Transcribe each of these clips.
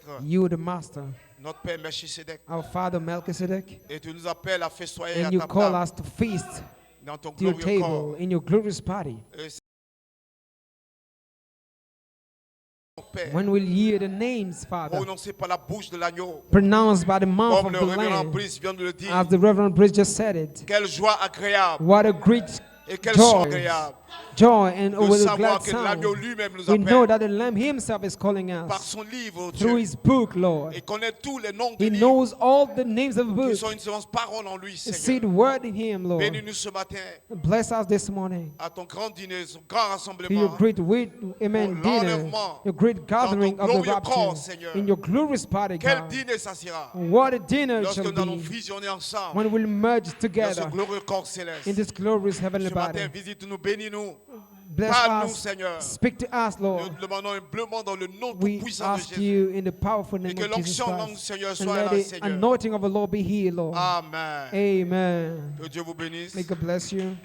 maître, You the master, notre Père Melchisedec. our father Melchizedek, Et tu nous appelles à festoyer à and you ta call table us to feast dans ton to your glorieux table corps. in your glorious party. Et c'est ton Père, When we'll hear the names, Father, prononcé par la bouche de l'agneau, pronounced by the mouth comme of le the révérend Lamb, Brice vient de le dire. as the Reverend Bridge just said it. Quelle joie agréable What a great et quel son joy, agréable joy, and de with a savoir glad que l'agneau sound. lui-même nous We know appelle that the Lamb himself is calling par us son livre, through Dieu. his book, Lord. Il connaît tous les noms des He livres knows all the names of the qui book. sont une séance parole en lui, See Seigneur. the word in him, Lord. Bénis-nous ce matin Bless us this morning à ton grand dîner, son grand to your rassemblement. great amen, Pour dinner, l'enlèvement your great gathering dans of ton the glorieux corps, rapture Seigneur. in your glorious party, Quel God. dîner ça sera What a dinner it lorsque shall nous allons be visionner ensemble when we'll merge dans ce together glorieux corps in céleste. this glorious heavenly Ce matin, body. visite-nous, bénis-nous. Bless Parle-nous, us, Seigneur. speak to us, Nous Lord. te demandons humblement dans le nom tout We puissant de ask Jésus. you in the powerful name Et que of Jesus l'onction langue, Christ. Seigneur, And soit let là, the Seigneur. anointing of the Lord be here, Lord. Amen. Amen. Que Dieu vous bénisse. May God bless you.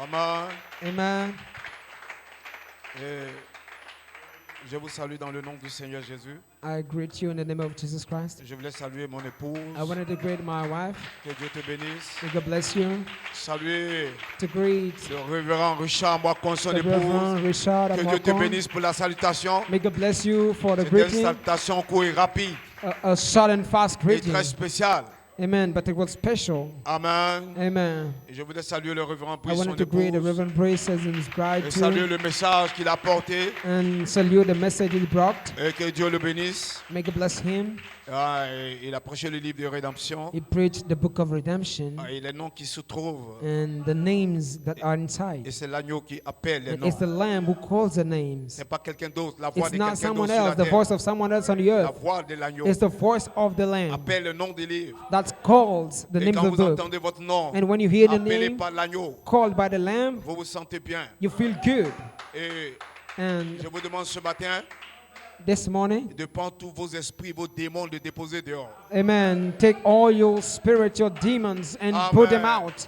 Amen. Amen. Et je vous salue dans le nom du Seigneur Jésus. I greet you in the name of Jesus Christ. Je voulais saluer mon épouse. I wanted to greet my wife. Que Dieu te bénisse. May God bless you. Saluer To greet le révérend Richard Moicon, son the épouse. Reverend Richard Que Dieu te Amokon. bénisse pour la salutation. May God bless you for the C'était une greeting. salutation courte et rapide A short and fast et greeting. très spéciale. Amen. But it was special. Amen. Amen. Et je voulais saluer le révérend I Brice, son wanted to greet the épouse. Reverend Brace and his bride Et saluer too. le message qu'il a porté. And salute the message he brought. Et que Dieu le bénisse. May God bless him. Ah, et il a prêché le livre de rédemption. He preached the book of redemption Ah, et les noms qui se trouvent. and the names that are Et inside. c'est l'agneau qui appelle les And noms. it's the Lamb who calls the names. Ce n'est pas quelqu'un d'autre. La voix It's de not quelqu'un someone d'autre sur la else, the terre. voice of someone else on the La earth. voix de l'agneau It's the voice of the Lamb appelle le nom des livres. that calls the Et names quand of vous the book. entendez votre nom And when you hear the appelé name par l'agneau, called by the Lamb, vous vous sentez bien. you feel good. Et And je vous demande ce matin this morning, de prendre tous vos esprits, vos démons, de déposer dehors. amen, take all your spiritual demons and put them Amen. out.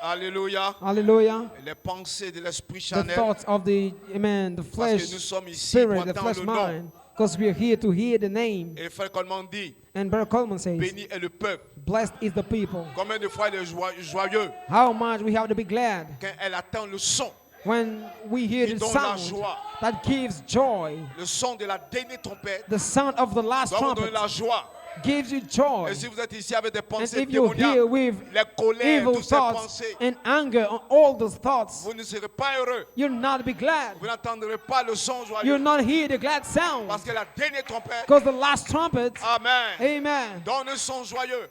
Alléluia. Hallelujah. Les pensées de l'esprit The charnel. thoughts of the, amen, the Parce flesh, que nous sommes ici spirit, pour the entendre flesh le nom. mind. Because we are here to hear the name. Et Frère Coleman dit, And Brother Coleman says, béni est le peuple. blessed is the people. Combien de fois il est joyeux How much we have to be glad quand elle attend le son. when we hear Qui the donne la sound joie. that gives joy. Le son de la dernière trompette The sound of the last doit vous donner trumpet la joie. gives you joy. Et si vous êtes ici avec des And pensées if you're here démoniaques, with les colères, evil toutes ces thoughts pensées, and anger on all those thoughts, vous ne serez pas heureux. you'll not be glad. Vous n'entendrez pas le son You'll joyeux. not hear the glad sound. Parce que la dernière trompette, Because the last trumpet, Amen, amen, donne un son joyeux.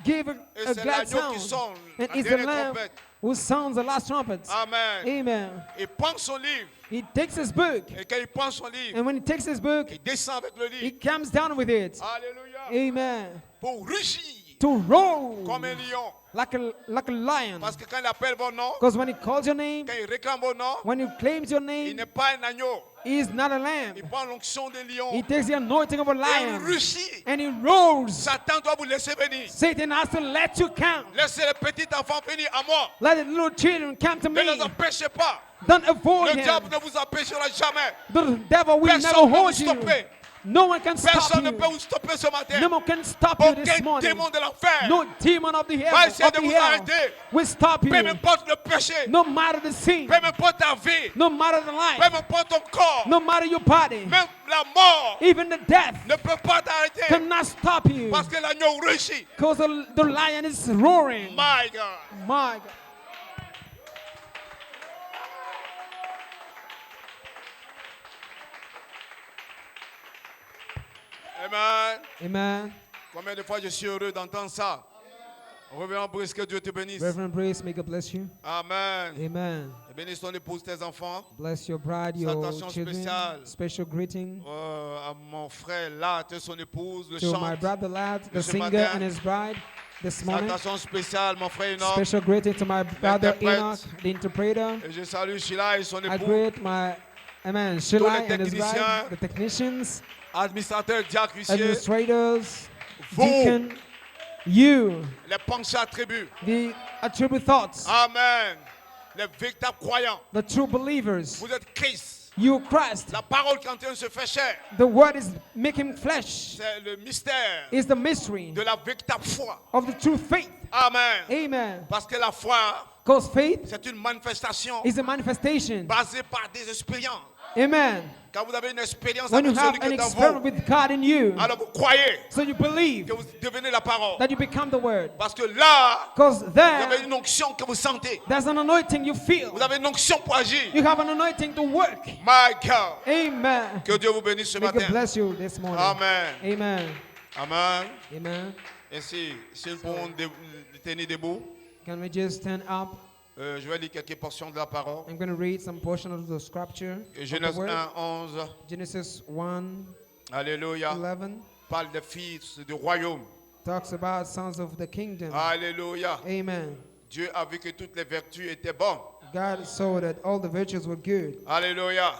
give Et a c'est glad l'agneau qui sound. sonne And la it's the dernière Lamb trompette. who sounds the last trumpet. Amen. Amen. Il prend son livre. He takes his book. Et quand il prend son livre, And when he takes his book, il descend avec le he livre. comes down with it. Alléluia. Amen. Pour rugir To roll comme un lion. like a lion. Parce que quand il appelle vos noms, Because when he calls your name, quand il réclame vos noms, when he claims your il name, n'est pas un agneau. he is not a lamb. Il prend l'onction des lions. He takes the anointing of a Et il lion. rugit. And he rolls. Satan doit vous laisser venir. Satan has to let you come. Laissez les petits enfants venir à moi. Let the little children come to Ne me. les empêchez pas. Don't avoid Le him. diable ne vous empêchera jamais. The devil will Personne never ne peut vous hold you. stopper. No one can stop Personne ne you. peut vous stopper ce matin. No one can stop you this Aucun morning. démon de l'enfer No demon of the va hell, essayer of de the vous hell arrêter. will stop you. Peu m'importe le péché. No matter the sin, Peu m'importe ta vie. no matter the Peu life, m'importe ton corps. no matter your body, Même la mort even the death ne peut pas t'arrêter. cannot stop you. Parce que l'agneau rugit. Because the lion is roaring. My God. My God. Amen. Amen. Combien de fois je suis heureux d'entendre ça. Reviens pour que Dieu te bénisse. Reverend Brace, may God bless you. Amen. Amen. Et bénisse ton épouse, tes enfants. Bless your bride, your Salutation children. spéciale. Special greeting À mon frère là, son épouse, le to my chante. brother Lad, the ce singer matin. and his bride this morning. Salutation spéciale, mon frère Enoch. Special greeting to my brother L'interprète. Enoch, the interpreter. Et je salue Sheila et son I époux. greet my, amen, Shilai les and his bride, techniciens. the technicians, Administrateur, diacre, huissier. administrators, Vous. deacon, you, Les pensées attributs. the attribute thoughts. Amen. les véritables croyants. the true believers. Vous êtes Christ. You Christ. La parole qui est en train de se faire chair, The word is making flesh. c'est le mystère Is the mystery de la véritable foi. of the true faith. Amen. Amen. Parce que la foi, Because faith c'est une manifestation is a manifestation. basée par des expériences. Amen. Quand vous avez une expérience When you avec have celui qui an est en experiment vous, with God in you, alors vous croyez so you believe que vous devenez la parole. that you become the word. Parce que là, Because vous avez there, une onction que vous sentez. there's an anointing you feel. Vous avez une onction pour agir. You have an anointing to work. My God. Amen. Que Dieu vous bénisse ce May God matin. bless you this morning. Amen. Amen. Amen. Amen. Ainsi, si nous pouvons tenir debout, Can we just stand up? je vais lire quelques portions de la parole. I'm going to read some portion of the scripture. Of the Genèse word. 1, 11. Genesis 1, Alléluia. 11 Parle des fils du royaume. talks about sons of the kingdom. Alléluia. Amen. Dieu a vu que toutes les vertus étaient bonnes. God saw that all the virtues were good, Alléluia.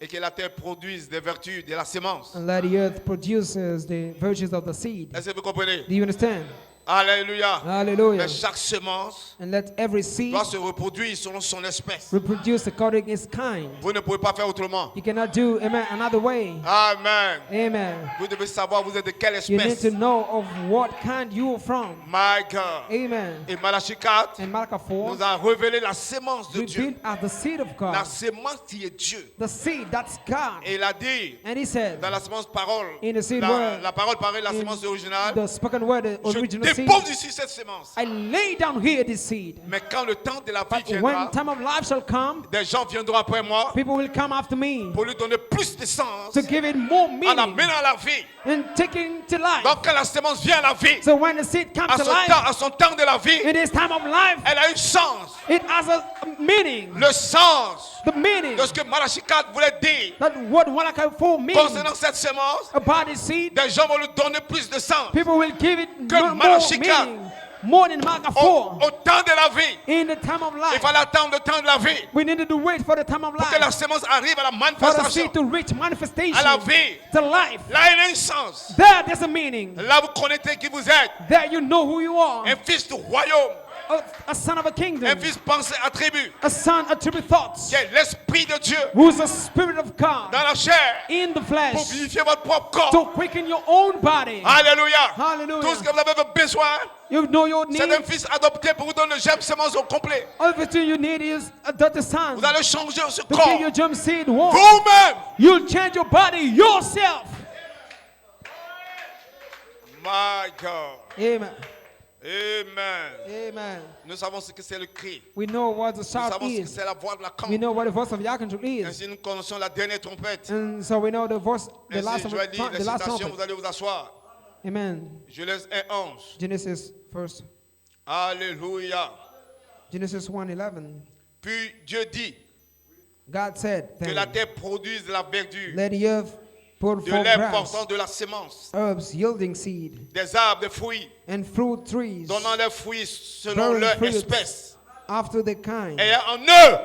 Et que la terre produise des vertus de la sémence. and that the earth produces the virtues of the seed. Est-ce que vous comprenez? Do you understand? Alléluia. Hallelujah. Mais chaque semence And let every seed doit se reproduire selon son espèce. reproduce according to its kind. Vous ne pouvez pas faire autrement. You cannot do, amen, another way. Amen. Amen. Vous devez savoir vous êtes de quelle You need espèce. to know of what kind you are from. My God. Amen. Et Malachie 4 And Malachi 4 nous a révélé la sémence de Dieu. revealed as the seed of La God. sémence qui est Dieu. The seed, that's God. Et il a dit And he said, dans la sémence parole, in the seed word, la parole paraît la in sémence originale. the spoken word, the Je original seed, dépose ici cette sémence. I lay down here this seed. Mais quand le temps de la vie When viendra, time of life shall come, des gens viendront après moi people will come after me pour lui donner plus de sens to give it more en meaning l'amenant à la vie. and taking to life. Donc quand la sémence vient à la vie, So when the seed comes to life, à son temps de la vie, in this time of life, elle a un sens. it has a meaning. Le sens The meaning de ce que Malachie 4 voulait dire that what Malachi 4 means concernant cette sémence, about the seed, des gens vont lui donner plus de sens. people will give it Que more Malachi 4. meaning, more than Malachi 4. Au temps de la vie, In the time of il life, fallait attendre le temps de la vie we needed to wait for the time of pour que la life, sémence arrive à la for the manifestation, seed to reach manifestation, à la vie. to life. Là, il a un sens. There's a meaning. Là, vous connaissez qui vous êtes. There you know who you are. Un fils du royaume, A son of a kingdom. un fils pensé attribut, A son, attribute thoughts. qui est l'esprit de Dieu Who's the spirit of God dans la chair in the pour flesh vivifier votre propre corps. to quicken your own body. Alléluia. Hallelujah. Tout ce que vous avez besoin, You know your c'est need. un fils adopté pour vous donner le germe semence au complet. Everything you need is adopted son Vous allez changer ce to corps give your germ seed warm. vous-même. You'll change your body yourself. My God. Amen. Amen. Amen. Nous savons ce que c'est le cri. We know what the Nous shout savons ce que is. c'est la voix de la We camp. know what the voice of the archangel is. Ainsi, nous connaissons la dernière trompette. And so we know the voice, the last, Ainsi, je vais lire les the last citations, trumpet. vous allez vous asseoir. Amen. Je laisse 1:11. Genesis first. Alléluia. Genesis 1:11. Puis Dieu dit God said, que then, la terre produise de la verdure, let the earth pour de forth l'herbe grass, portant de la sémence, herbs yielding seed, des arbres, des fruits, and fruit trees, donnant leurs fruits selon bearing leur fruit espèce, after the kind, ayant en eux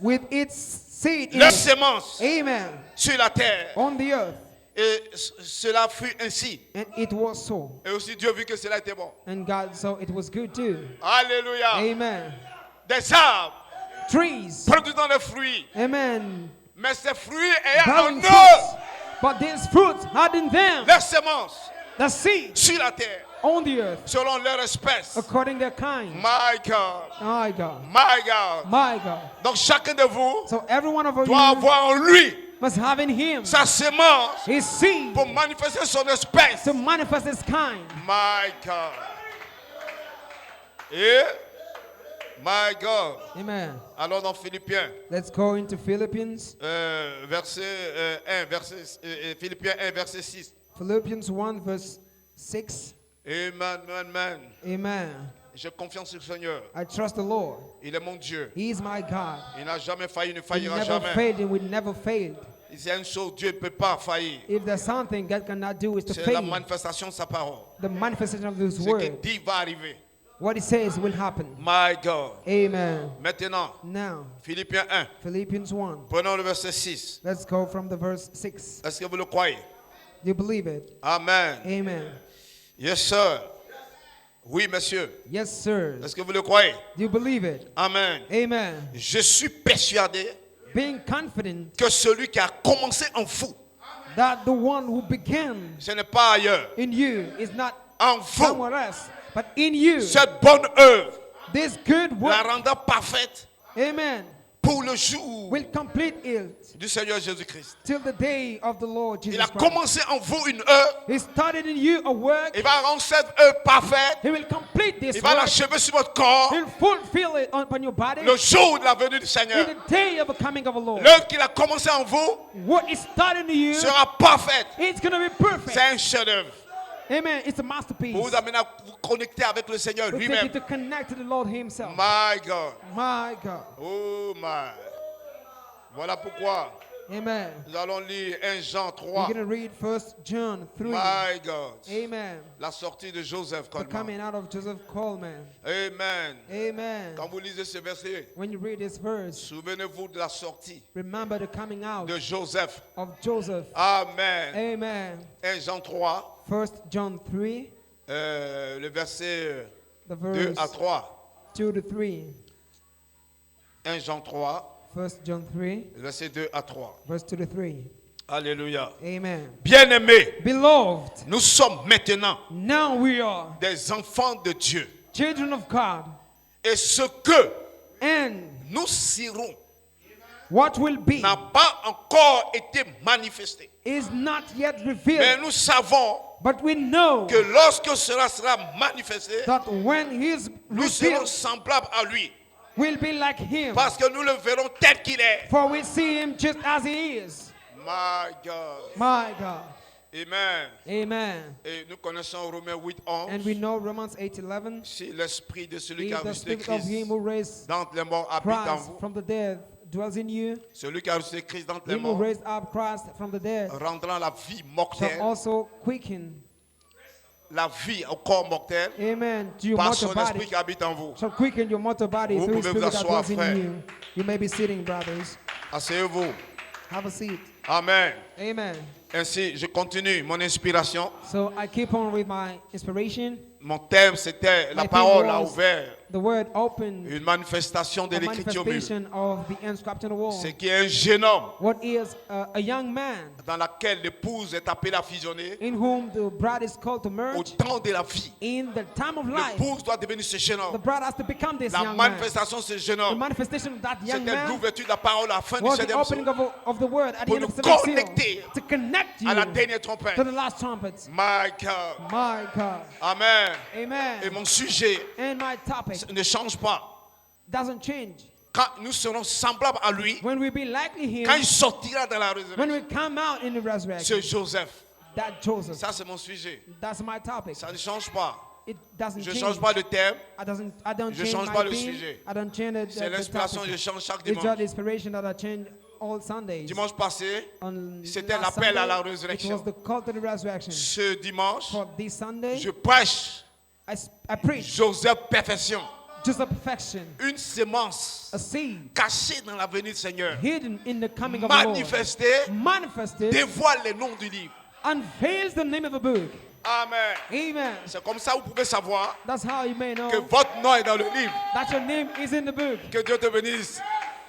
with its seed in leur it. sémence Amen. sur la terre. On the earth. Et cela fut ainsi. And it was so. Et aussi Dieu vit que cela était bon. And God saw it was good too. Alléluia. Amen. Des arbres Trees. produisant des fruits, Amen. mais ces fruits ayant en Bearing eux fruits. But these fruits had in them leur sémence the seed sur la terre, on the earth selon leur espèce. according to their kind. My God. My God. My God. My God. Donc chacun de vous So every one of doit you avoir en lui must have in him sa sémence his seed pour manifester son espèce. to manifest his kind. My God. Et my God. Amen. Alors dans Philippiens, Let's go into Philippians. Philippiens 1, verset 6. Philippians 1 verse 6. Amen, amen. Amen. J'ai confiance au Seigneur. I trust the Lord. Il est mon Dieu. He is my God. Il n'a jamais failli, il ne He faillira never jamais. failed and will never fail. Il y a une chose, Dieu ne peut pas faillir. If there's something God cannot do is to C'est la fail. manifestation de sa parole. The manifestation of His Ce qu'il word. dit va arriver. What He says will happen. My God. Amen. Maintenant, Now, Philippiens 1. Philippians 1. Prenons le verset 6. Let's go from the verse 6. Est-ce que vous le croyez? Do you believe it? Amen. Amen. Yes, sir. Oui, monsieur. Yes, sir. Est-ce que vous le croyez? Do you believe it? Amen. Amen. Je suis persuadé Being confident que celui qui a commencé en vous, that the one who began ce n'est pas ailleurs, in you is not en vous, somewhere else, but in you. cette bonne œuvre This good la work, rendra parfaite amen, pour le jour will complete it du Seigneur Jésus-Christ. till the day of the Lord Il Jesus a Christ. commencé en vous une œuvre, He started in you a work. il va rendre cette œuvre parfaite, He will complete this il va work. l'achever sur votre corps He'll fulfill it upon your body le jour de la venue du in Seigneur. the day of the coming of the Lord. L'œuvre qu'il a commencé en vous What is started in you, sera parfaite. it's going to be perfect. C'est un chef-d'œuvre. Amen. It's a masterpiece. Pour vous amener à vous connecter avec le Seigneur We take lui-même. you to connect to the Lord Himself. My God. My God. Oh my. Voilà pourquoi Amen. nous allons lire 1 Jean We're 3. going to read 1 John 3. My God. Amen. La sortie de Joseph The Coleman. coming out of Joseph Coleman. Amen. Amen. Quand vous lisez ce verset, When you read this verse, souvenez-vous de la sortie remember the coming out de Joseph. of Joseph. Amen. Amen. 1 Jean 3, 1 John 3, le verset the 2 à verse 3. 2 to 3. 1 Jean 3, 1 John 3, verset 2 à 3. verse 2 to 3. Alléluia. Amen. Bien-aimés, Beloved, nous sommes maintenant now we are des enfants de Dieu. children of God, Et ce que and nous serons what will be n'a pas encore été manifesté. is not yet Mais revealed. nous savons But we know que lorsque cela sera manifesté, that when He is nous serons revealed, semblables à lui. we'll be like Him. Parce que nous le verrons tel qu'il est. For we see Him just as He is. My God. My God. Amen. Amen. Et nous connaissons Romains 8, And 11. we know Romans 8:11. Si l'esprit de celui qui If a the ressuscité spirit of Him Christ who raised d'entre les morts habite en Christ vous, from the dead dwells in you, celui qui a ressuscité Christ d'entre les Him who morts raised up Christ from the dead rendra la vie shall mortelle, also quicken. la vie au corps mortel, Amen. To your par mortal son body. esprit qui habite en vous. Shall quicken your mortal body Vous through His pouvez vous spirit that asseoir, dwells in frère. you. You may be sitting, brothers. Asseyez-vous. Have a seat. Amen. Amen. Ainsi, je continue mon inspiration. So I keep on with my inspiration. Mon thème, c'était la My theme parole a was ouvert The word opened une manifestation de a l'écriture biblique. manifestation of the inscription on the wall. C'est qu'il y a un jeune homme What is a young man dans lequel l'épouse est appelée à fusionner in whom the bride is called to au merge. temps de la vie. In the time of life, L'épouse doit devenir ce jeune the homme. bride has to become this La young man. manifestation de ce jeune The homme, manifestation of that young c'était man l'ouverture de la parole à la fin du was the 7e opening psaume of the word at the Pour end of nous the seventh seal connecter to connect you à la dernière to trompette. the last trumpet. My God. My God. Amen. Amen. Et mon sujet And my topic ne change pas. doesn't change. Quand nous serons semblables à lui, When we be like him, quand il sortira dans la when résurrection, we come out in the resurrection, c'est Joseph. that Joseph, Ça, c'est mon sujet. that's my topic. Ça ne change pas. It doesn't Je ne change. change pas de thème. I don't Je change change my pas le theme. sujet. I don't change C'est the l'inspiration, je topic. change chaque It's just dimanche. the inspiration that I change all Sundays. Dimanche passé, On c'était last l'appel à la Sunday, résurrection. It was the call to the resurrection. ce dimanche, For this Sunday, je prêche I preach Joseph Perfection. just a perfection, Une sémence a seed cachée dans l'avenir du Seigneur. hidden in the coming of the Lord, Manifestée, manifested, dévoile les noms du livre. unveils the name of the book. Amen. Amen. C'est comme ça que vous pouvez savoir That's how you may know que votre nom est dans le livre. that your name is in the book. Que Dieu te bénisse.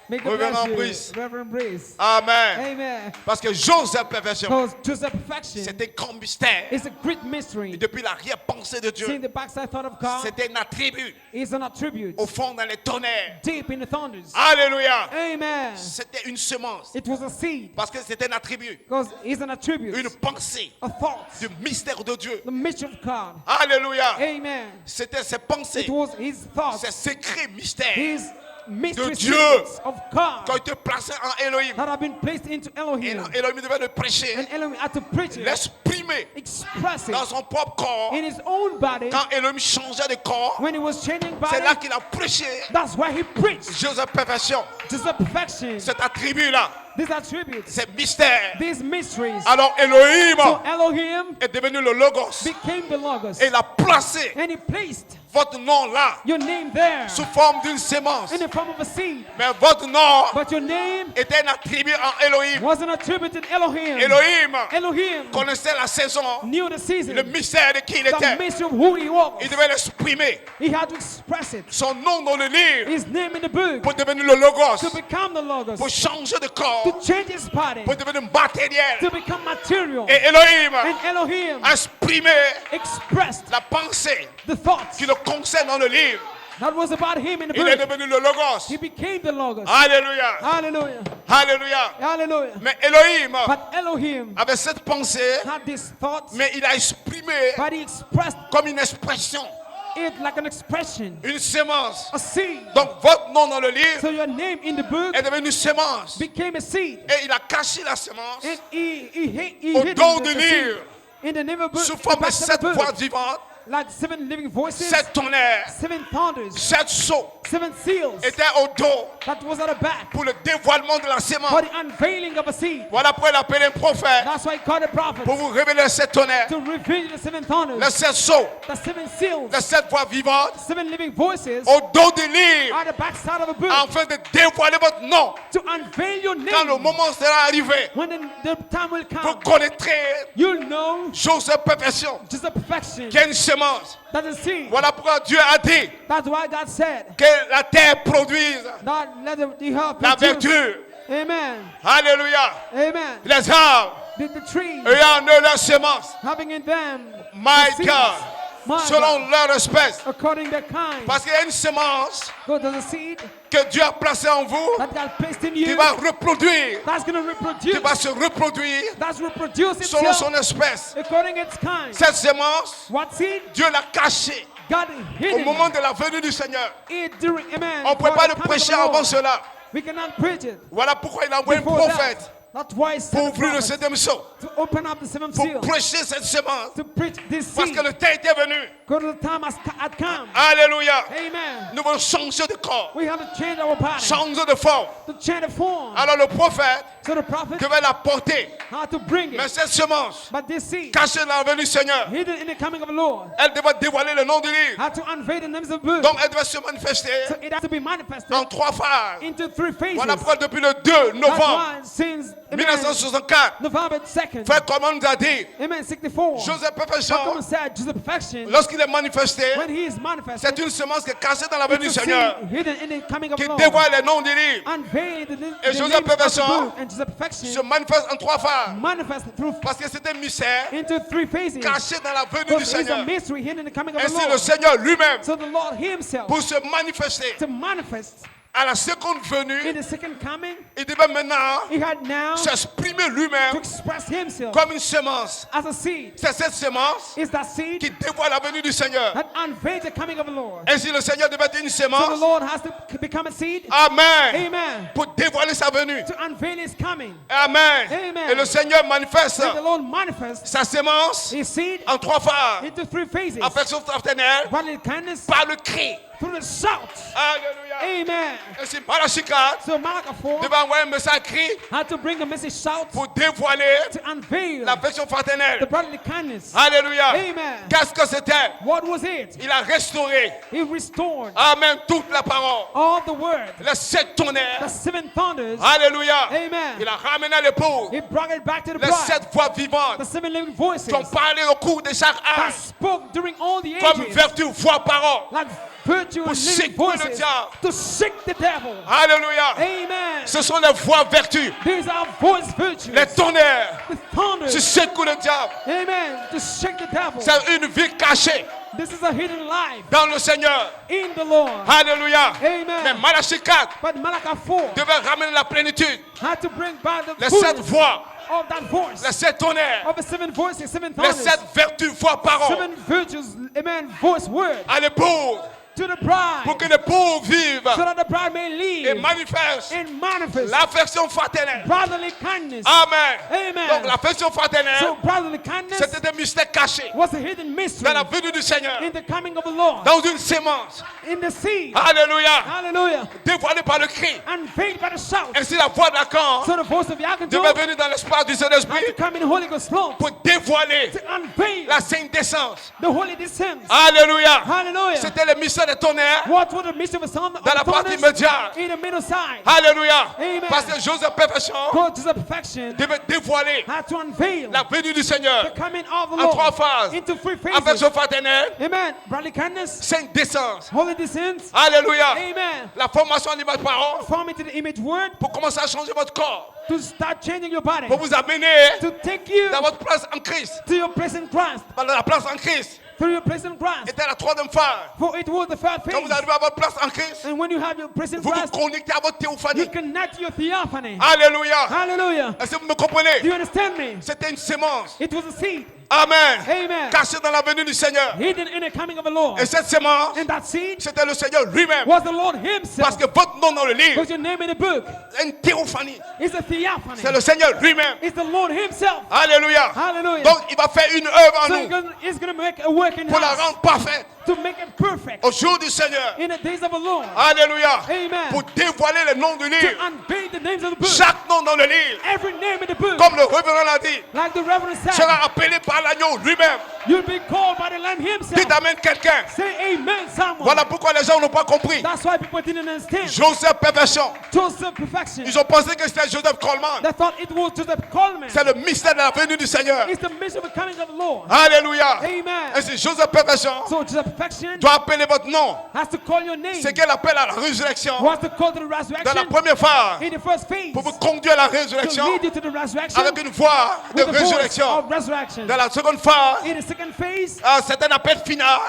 Make the Reverend bless Brice. you, Reverend Brice. Amen. Amen. Parce que Joseph Perfection, Because just a perfection c'était un grand mystère. is a great Et mystery. depuis l'arrière-pensée de Seeing Dieu, the backside thought of God c'était un attribut is an attribute au fond dans les tonnerres. deep in the thunders. Alléluia. Amen. C'était une semence. It was a seed Parce que c'était un attribut, because it's an attribute, une pensée a thought, du mystère de Dieu. the mystery of God. Alléluia. Amen. C'était ses pensées, It was his thoughts, ses secrets mystères his mystery Dieu. secrets of qui ont God été placés en Elohim. that have been placed into Et Elohim. Elohim devait le prêcher, And Elohim had to preach it, l'exprimer express dans it son propre corps. in his own body. Quand Elohim changeait de corps, When he was changing c'est là body, qu'il a prêché that's why he preached. Joseph Perfection. Just a perfection. Cet attribut-là, These attributes, ces mystères. these mysteries. Alors Elohim So Elohim est devenu le Logos. became the Logos. Et il a placé And he placed votre nom là, your name there, sous forme d'une sémence. in the form of a seed. Mais votre nom But your name était un attribut en Elohim. wasn't attributed to Elohim. Elohim Elohim connaissait la saison, knew the season, le mystère de qui il the était. mystery of who he was. Il devait l'exprimer. He had to express it. Son nom dans le livre His name in the book pour devenir le logos, to become the Logos, pour changer de corps, to change his body, pour devenir matériel. to become material. Et Elohim And Elohim a exprimé expressed la pensée the thoughts qui le concerne dans le livre. that was about him in the Il est book. devenu le logos. He became the Logos. Alléluia. Hallelujah. Alléluia. Hallelujah. Mais Elohim But Elohim avait cette pensée, had these thoughts, mais il a exprimé but he expressed comme une expression, it like an expression, une sémence. a seed. Donc votre nom dans le livre So your name in the book est devenu sémence. became a seed. Et il a caché la sémence And he au hid dos the du seed livre in the name of book, sous forme de back of the 7 book, voix vivantes, like 7 living voices, 7 tonnerres, 7 thunders, 7 sceaux 7 seals étaient au dos that was at the back pour le dévoilement de la sémence. for the unveiling of a seed. Voilà pourquoi il appelait un prophète That's why he called a prophet pour vous révéler les 7 tonnerres, to reveal the 7 thunders, les 7 sceaux, the 7 seals, les 7 voix vivantes 7 living voices au dos du livre at the back side of the book afin de dévoiler votre nom. to unveil your Quand le name. moment sera arrivé, When the time will vous come, connaîtrez you'll know chose de perfection just the perfection qu'il y a une sémence. that is seed. Voilà pourquoi Dieu a dit That's why God said que la terre produise that let the earth la produce. vertu. Amen. Alléluia. Amen. Les arbres The trees ayant en eux leur sémence, having in them my the seeds, God, my selon God, leur espèce. according to their kind. Parce qu'il y a une sémence Go to the seed que Dieu a placée en vous that God placed in qui you va reproduire, that's going to qui reproduce, va se reproduire that's reproduce selon itself son espèce. according its kind. Cette sémence, What seed? Dieu l'a cachée God hid au it. moment de la venue du Seigneur. It during, amen. On ne pouvait for pas the le coming of prêcher the Lord. avant cela. We cannot preach it. Voilà pourquoi il a envoyé un Before prophète that. That's why he sent pour a ouvrir le prophet 7e sceau, to open up the 7th pour seal, prêcher cette sémence. to preach this Parce seed. que le temps était venu. Because the time had come. Alléluia. Amen. Nous devons changer de corps, We have to change our body, changer de forme. to change the form. Alors le prophète So the prophet devait la porter. had to bring Mais it. cette semence, But this seed, cachée dans la venue du Seigneur, hidden in the coming of the Lord, elle devait dévoiler le nom du livre. had to unveil the names of the book. Donc elle devait se manifester So it has to be manifested en 3 phases. into 3 phases. Voilà pourquoi depuis le 2 That's novembre why since amen, 1964, November 2nd, Frère Command nous a dit, amen, 64, Joseph Perfection, Malcolm said, Jesus perfection, lorsqu'il est manifesté, when he is manifested, c'est une semence qui est cachée dans la venue du it's a Seigneur, seed hidden in the coming of qui the Lord. dévoile les noms du livre, Unveiling the Et names Joseph of the Perfection book, and Jesus se perfection manifeste en 3 phases. manifest through Parce que c'est un mystère into 3 phases. caché dans la venue du Because it's a Seigneur. mystery hidden in the coming of the Ainsi le Lord. Seigneur lui-même, So the Lord himself, pour se manifester to manifest à la seconde in venue, the second coming, il devait maintenant he had now s'exprimer to lui-même express himself comme une semence. as a seed. C'est cette semence Is that seed qui dévoile la venue du Seigneur. that unveils the coming of the Lord. Ainsi le Seigneur devait être une So the semence. Lord has to become a seed. Amen. Amen. Pour dévoiler sa venue. To unveil his coming. Amen. Amen. Et le Seigneur manifeste And the Lord manifests sa semence his seed en 3 phases. into 3 phases. Affection fraternelle, Brotherly kindness par le cri. through the shout. Alléluia. Amen. Ainsi Malachi 4 So Malachi 4 devait envoyer un message cri had to bring a message shout pour dévoiler to unveil l'affection the fraternelle. brotherly kindness. Alléluia. Amen. Qu'est-ce que c'était? What was it? Il a restauré. He restored Amen. Toute la parole. all the word, Les 7 the tonnerres. 7 thunders. Alléluia. Amen. Il a ramené l'épouse. He brought it back to the Les bride. 7 voix The vivantes 7 living voices qui ont parlé au cours de chaque that âge. spoke during all the Comme ages, vertu, voix, parole. like virtue and shake living le voices, diable. to shake the devil. Alléluia. Amen. Ce sont les voix vertus. These are voice virtues. Les tonnerres. The thunders. Tu secoues le diable. Amen. To shake the devil. C'est une vie cachée This is a hidden life dans le Seigneur. in the Lord. Alléluia. Amen. Mais Malachi 4 But Malachi 4 devait ramener la plénitude. had to bring back the Les 7 fullness voix. of that voice. Les 7 tonnerres. Of the 7 voices, 7 Les thunders. 7 vertus, voix, parole. 7 virtues, amen, voice, word. À l'épouse. to the bride, pour que l'époux vive so that the bride may et live manifeste and manifest l'affection fraternelle. brotherly kindness. Amen. Amen. Donc l'affection fraternelle, So brotherly kindness c'était un mystère caché was a hidden mystery dans la venue du Seigneur, in the coming of the Lord, dans une sémence. in the seed. Alléluia. Hallelujah. Dévoilé par le cri. Unveiled by the shout. Ainsi la voix d'Acan So the voice of Yaakov devait venir dans l'espace du Saint-Esprit to come in Holy Ghost flow pour dévoiler to unveil la sainte descence. the holy descent. Alléluia. Hallelujah. C'était le mystère des tonnerres What was the mystery of the sound of dans la partie thunders médiane. in the middle side? Alléluia. Amen. Parce que Joseph Perfection God to the perfection devait dévoiler had to unveil la venue du Seigneur the coming of the en trois Lord phases. into three phases. Affection fraternelle, Amen. Brotherly kindness, sainte descence. holy descent. Alléluia. Amen. La formation en image parole Form into the image word pour commencer à changer votre corps, to start changing your body, pour vous amener to take you dans votre place en Christ. to your place in Christ, Parce que la place en Christ through your place in Christ. était la troisième phase. For it was the third Quand vous phase. arrivez à votre place en Christ, And when you have your place in vous vous Christ, connectez à votre you théophanie. connect to your theophany. Alléluia. Hallelujah. Est-ce que vous me Do comprenez? you understand me? C'était une sémence. It was a seed Amen. Amen. Cachée dans la venue du Seigneur. hidden in the coming of the Lord. Et cette sémence, And that seed c'était le Seigneur lui-même. was the Lord Parce Himself. que votre nom dans le livre, Because your name in the book une théophanie. is a theophany. C'est le Seigneur lui-même. It's the Lord Himself. Alléluia. Hallelujah. Donc, il va faire une œuvre en So nous He's going to make a work in pour la us rendre parfaite to make it perfect au jour du Seigneur. in the days of the Lord. Alléluia. Amen. Pour dévoiler les noms du To livre. unveil the names of the book. Chaque nom dans le livre, Every name in the book. comme le révérend l'a dit, Like the Reverend said, sera appelé par l'agneau lui-même. you'll be called by the Lamb Himself. Dites amen quelqu'un. Say amen, someone. Voilà pourquoi les gens n'ont pas compris. That's why people didn't understand. Joseph Perfection. Joseph perfection. Ils ont pensé que c'était Joseph Coleman. They thought it was Joseph Coleman. C'est le mystère de la venue du Seigneur. It's the mission of the coming of the Lord. Alléluia. Amen. Et si Joseph Perfection So Joseph perfection doit appeler votre nom, has to call your name. c'est qu'elle appelle à la résurrection Wants to call to the dans la resurrection première phase in the first phase. pour vous conduire à la To résurrection lead you to the resurrection avec une voix de with the voice résurrection. of resurrection. Dans la seconde phase, In the second phase, c'est un appel final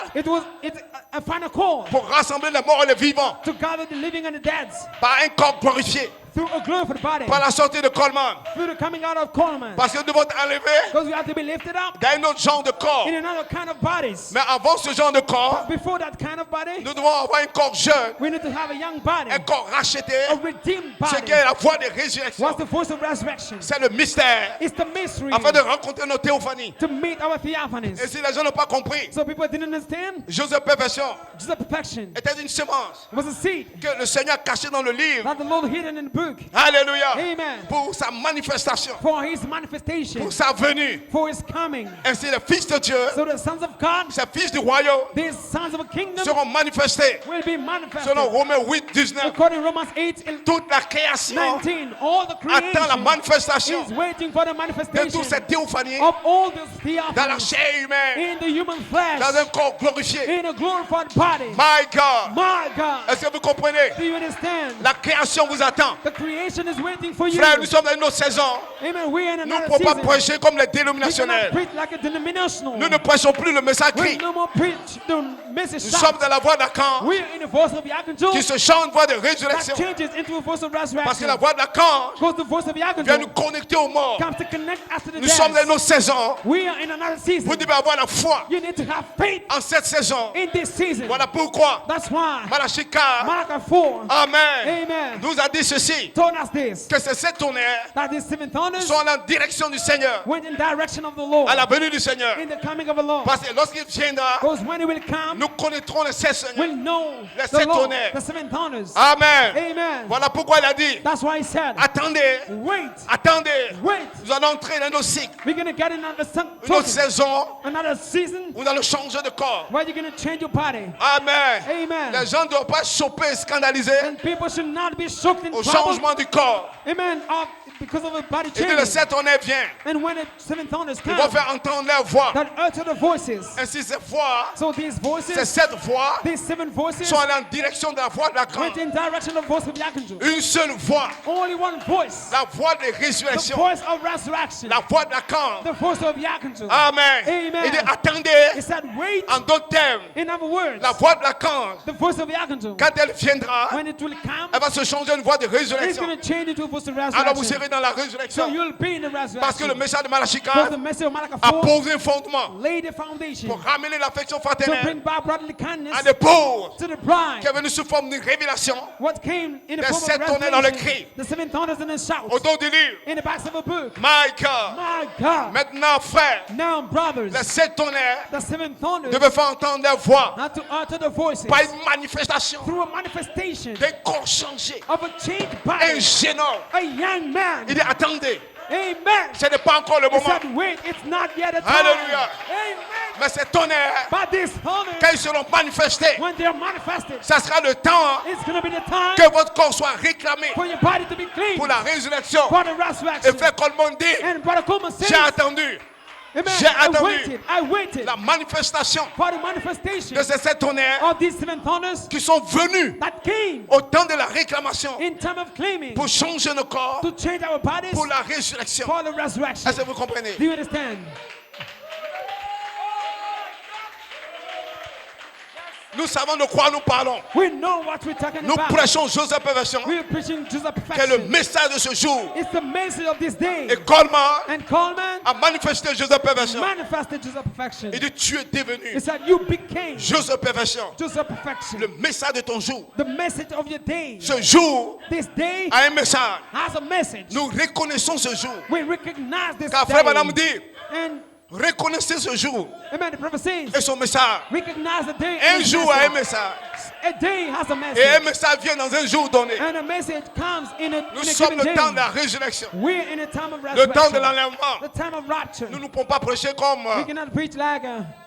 it's a final call pour rassembler les morts et les vivants to gather the living and the dead par un corps glorifié, through a glorified body, par la sortie de Coleman. through the coming out of Coleman. Parce que nous devons être enlevés Because we have to be lifted up dans un autre genre de corps. in another kind of bodies. Mais avant ce genre de corps, Before that kind of body, nous devons avoir un corps jeune, we need to have a young body, un corps racheté, a redeemed ce body. qui est la voie de résurrection. What's the voice of resurrection? C'est le mystère It's the mystery afin de rencontrer nos théophanies. to meet our Et theophanies. si les gens n'ont pas compris, So people didn't understand. Joseph Perfection Just a perfection. était une sémence It was a seed que le Seigneur a cachée dans le livre. that the Lord hidden in the book. Alléluia. Amen. Pour sa manifestation, For His manifestation, pour sa venue. for His coming. Ainsi, les fils de Dieu, So the sons of God, ces fils du royaume, these sons of a kingdom, seront manifestés. will be manifested. Selon Romains 8, 19, According to Romans 8 and toute la création 19, all the attend la creation manifestation is waiting for the de manifestation toutes ces théophanies of all this dans la theophanies chair humaine, in the human flesh, dans un corps glorifié. in a glorified body. My God. My God, Est-ce que vous comprenez? do you understand? La création vous attend. The creation is waiting for you. Frère, nous sommes dans une autre saison. Amen. We're in Nous ne another pouvons pas season. prêcher comme les We cannot dénominationnels. preach like a denominational. Nous ne prêchons plus le message We cri. no more preach the message. Nous sommes dans la voie d'Acan We are in the voice of Yaakov qui se chante voix de that résurrection. changes into a voice of Parce que resurrection. la voix d'Acan Because the voice of vient nous Yaakov connecter aux morts. comes to connect us to the Nous sommes dans dead. une autre saison. We are in another season. Vous devez avoir la foi You need to have faith en cette saison. in this season. Voilà pourquoi That's why Malachie 4, Malachi 4, Amen, amen, nous a dit ceci, told us this, que ces sept tonnerres that these seven thunders sont en direction du Seigneur, went in direction of the Lord, à la venue du Seigneur. in the coming of the Lord. Parce que lorsqu'il viendra, Because when he will come, nous connaîtrons les sept seigneurs. we'll know Les the sept Lord, tonnerres. the seven thunders. Amen. Amen. Voilà pourquoi il a dit, That's why he said, attendez, wait, attendez, wait. nous allons entrer dans nos cycles, We're going to get another une autre saison another season où nous allons changer de corps. where you're going to change your body. Amen. Amen. Les gens ne doivent pas choper et scandaliser And people should not be shocked and au troubled. changement du corps. Amen. Because of a body Et que le change. sept tonnerres vient, And when the seven thunders ils vont come, faire entendre leur voix. that utter the voices. Ainsi, ces voix, So these ces voices, sept voix these seven voices, sont allées en direction de la voix de la went grande. in direction of the voice of Yaakov. Une seule voix, Only one voice. la voix de The résurrection, voice of resurrection. la voix de la grande. The voice of Yaakov. Amen. Amen. Il dit attendez, He said, wait. en d'autres termes, In other words, la voix de la grande, the voice of Yaakov, quand elle viendra, when it will come, elle va se changer en une voix de will be résurrection. going to change into the Alors vous resurrection. serez dans la So résurrection. you'll be in the Parce que le resurrection. message de Malachi Because 4 the message of Malachi a 4 posé un fondement laid the foundation pour ramener l'affection to bring fraternelle back brotherly kindness à des pauvres to the qui bride. est venu sous forme d'une révélation What came in the Des form of 7 tonnerres dans le revelation, cri. the 7 thunders and the shouts au dos du livre. in the backs of a book. My God. My God. Maintenant, frères, Now, brothers, les 7 tonnerres the 7 thunders devaient faire entendre leur voix, had to utter the voices pas une manifestation through a manifestation d'un corps changé, of a changed un body. jeune homme. A young man. Il dit attendez, Amen. ce n'est pas encore le He moment. said, wait, it's not yet a time. Hallelujah. Amen. Mais ces tonnerres, But these thunders, quand ils seront manifestés, when they're manifested, ça sera le temps it's going to be the time que votre corps soit réclamé for your body to be clean pour la résurrection. for the Et resurrection. frère Coleman dit, And Brother Coleman j'ai says, attendu amen, j'ai attendu I waited la manifestation for the manifestation de ces 7 tonnerres of these 7 thunders qui sont venus that came au temps de la réclamation in time of claiming pour changer nos corps to change our bodies pour la résurrection. for the resurrection. Est-ce que vous comprenez? Do you understand? Nous savons de quoi nous parlons. We know what we're talking Nous about. prêchons Joseph Perfection, We're preaching Jesus qui est le perfection. message de ce jour. It's the message of this day. Et Coleman And Coleman a manifesté Joseph Perfection. manifested Jesus perfection. Il dit tu es He devenu said, you became Joseph Perfection. Jesus perfection. Le message de ton jour. The message of your day. Ce jour This day a un message. has a message. Nous reconnaissons ce jour. We recognize this Car frère Madame day. dit, And reconnaissez ce jour amen, the prophet says, et son message. recognize the day. Un and its jour a un message. message. A day has a Et un message. message vient dans un jour donné. And a message comes in a, Nous in a sommes given le temps de day. la résurrection. We're in a time of Le temps de resurrection. l'enlèvement. The time of rapture. Nous ne pouvons pas prêcher comme We cannot preach like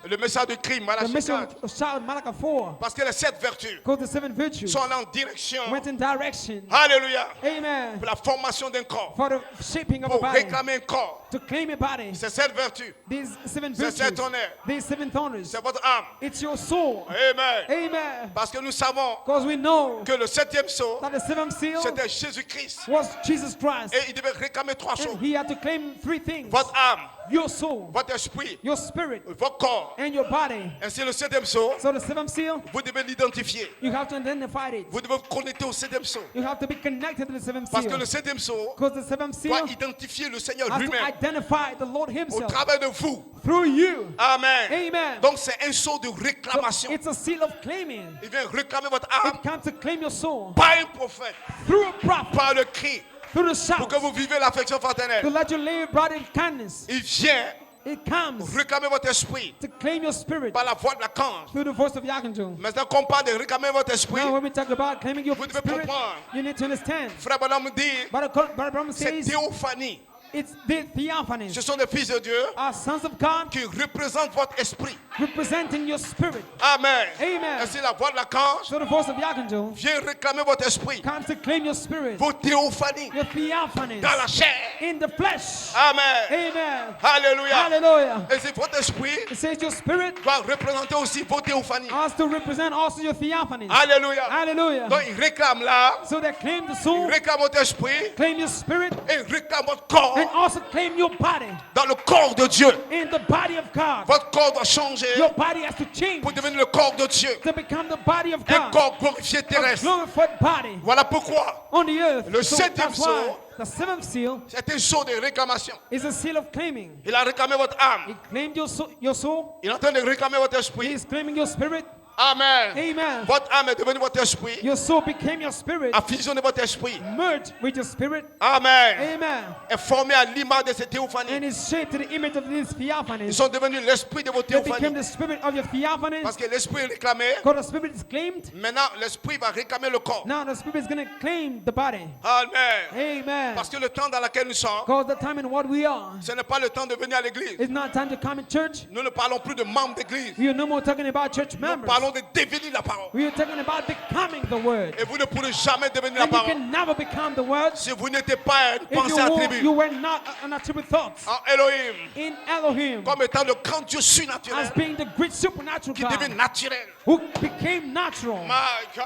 le message de crime, the Malachi mission 4. of shout Malachi 4. Parce que les 7 vertus Because the 7 virtues sont en direction. went in direction. Alléluia. Amen. Pour la formation d'un corps. For the shaping of a Pour body. réclamer un corps. To claim a body. C'est cette vertu. These 7 C'est virtues. cet honneur. These 7 thunders. C'est votre âme. It's your soul. Amen. Amen. Parce que nous savons Because we know que le 7e sceau, that the 7th seal c'était Jésus-Christ. was Jesus Christ. Et il devait réclamer 3 choses. And he had to claim 3 things. Votre âme, Your soul, votre esprit, your spirit, votre corps. and your body. Ainsi, le 7e sceau, So the 7th seal, vous devez l'identifier. you have to identify it. Vous devez vous connecter au 7e sceau. You have to be connected to the 7th Parce que seal. le 7e sceau Because the 7th doit seal identifier le Seigneur has to lui-même identify the Lord au himself travers de vous. through you. Amen. Amen. Donc c'est un sceau de So réclamation. it's a seal of claiming. Il vient réclamer votre âme It comes to claim your soul par un prophète, through a prophet, par le cri, through the pour shout, que vous vivez l'affection to fraternelle. let you live brotherly kindness. Il vient It comes réclamer votre esprit to claim your spirit par la voix de l'archange. through the voice of the archangel. Maintenant qu'on parle de réclamer votre esprit, Now when we talk about claiming your vous devez spirit, comprendre. you need to understand. Frère Bonhomme dit, Brother Branham c'est says théophanie. it's the theophanies. Ce sont des fils de Dieu Are sons of God qui représentent votre esprit. representing your spirit. Amen. Amen. Ainsi la voix de l'archange So the voice of the archangel vient réclamer votre esprit, comes to claim your spirit, vos théophanies your theophanies dans la chair. in the flesh. Amen. Amen. Alléluia. Hallelujah. Et c'est votre esprit It says your spirit doit représenter aussi vos théophanies. has to represent also your theophanies. Alléluia. Hallelujah. Donc il réclame l'âme, So they claim the il soul, réclame votre esprit claim your spirit, et il réclame votre corps and also claim your body dans le corps de Dieu. in the body of God. Votre corps doit changer Your body has to change pour devenir le corps de Dieu. to become the body of Un God, corps glorifié a terrestre. glorified body Voilà pourquoi on the earth. Le So septième that's why sceau the 7th seal c'est un sceau de réclamation. is a seal of claiming. Il a réclamé votre He âme. claimed your soul. Il est en train de réclamer votre He esprit. is claiming your spirit. Amen. Amen. Votre âme est devenue votre esprit. Your soul became your spirit, A fusionné votre esprit. merged with your spirit. Amen. Amen. Est formé à l'image de cette théophanie. And is shaped to the image of these Ils theophanies. sont devenus l'esprit de vos They became théophanies. the spirit of your theophanies. Parce que l'esprit est réclamé. God, the spirit is claimed. Maintenant, l'esprit va réclamer le corps. Now the spirit is going to claim the body. Amen. Amen. Parce que le temps dans lequel nous sommes, Because the time in what we are, ce n'est pas le temps de venir à l'église. it's not time to come in church. Nous ne parlons plus de membres d'église. We are no more talking about church Nous members. parlons de devenir la parole. We are talking about becoming the word. Et vous ne pourrez jamais devenir la And you parole can never become the word si vous n'étiez pas une if pensée you attribuée were not an attribute thoughts en Elohim in Elohim comme étant le grand Dieu as surnaturel being the great supernatural qui devient God naturel. who became natural. My God.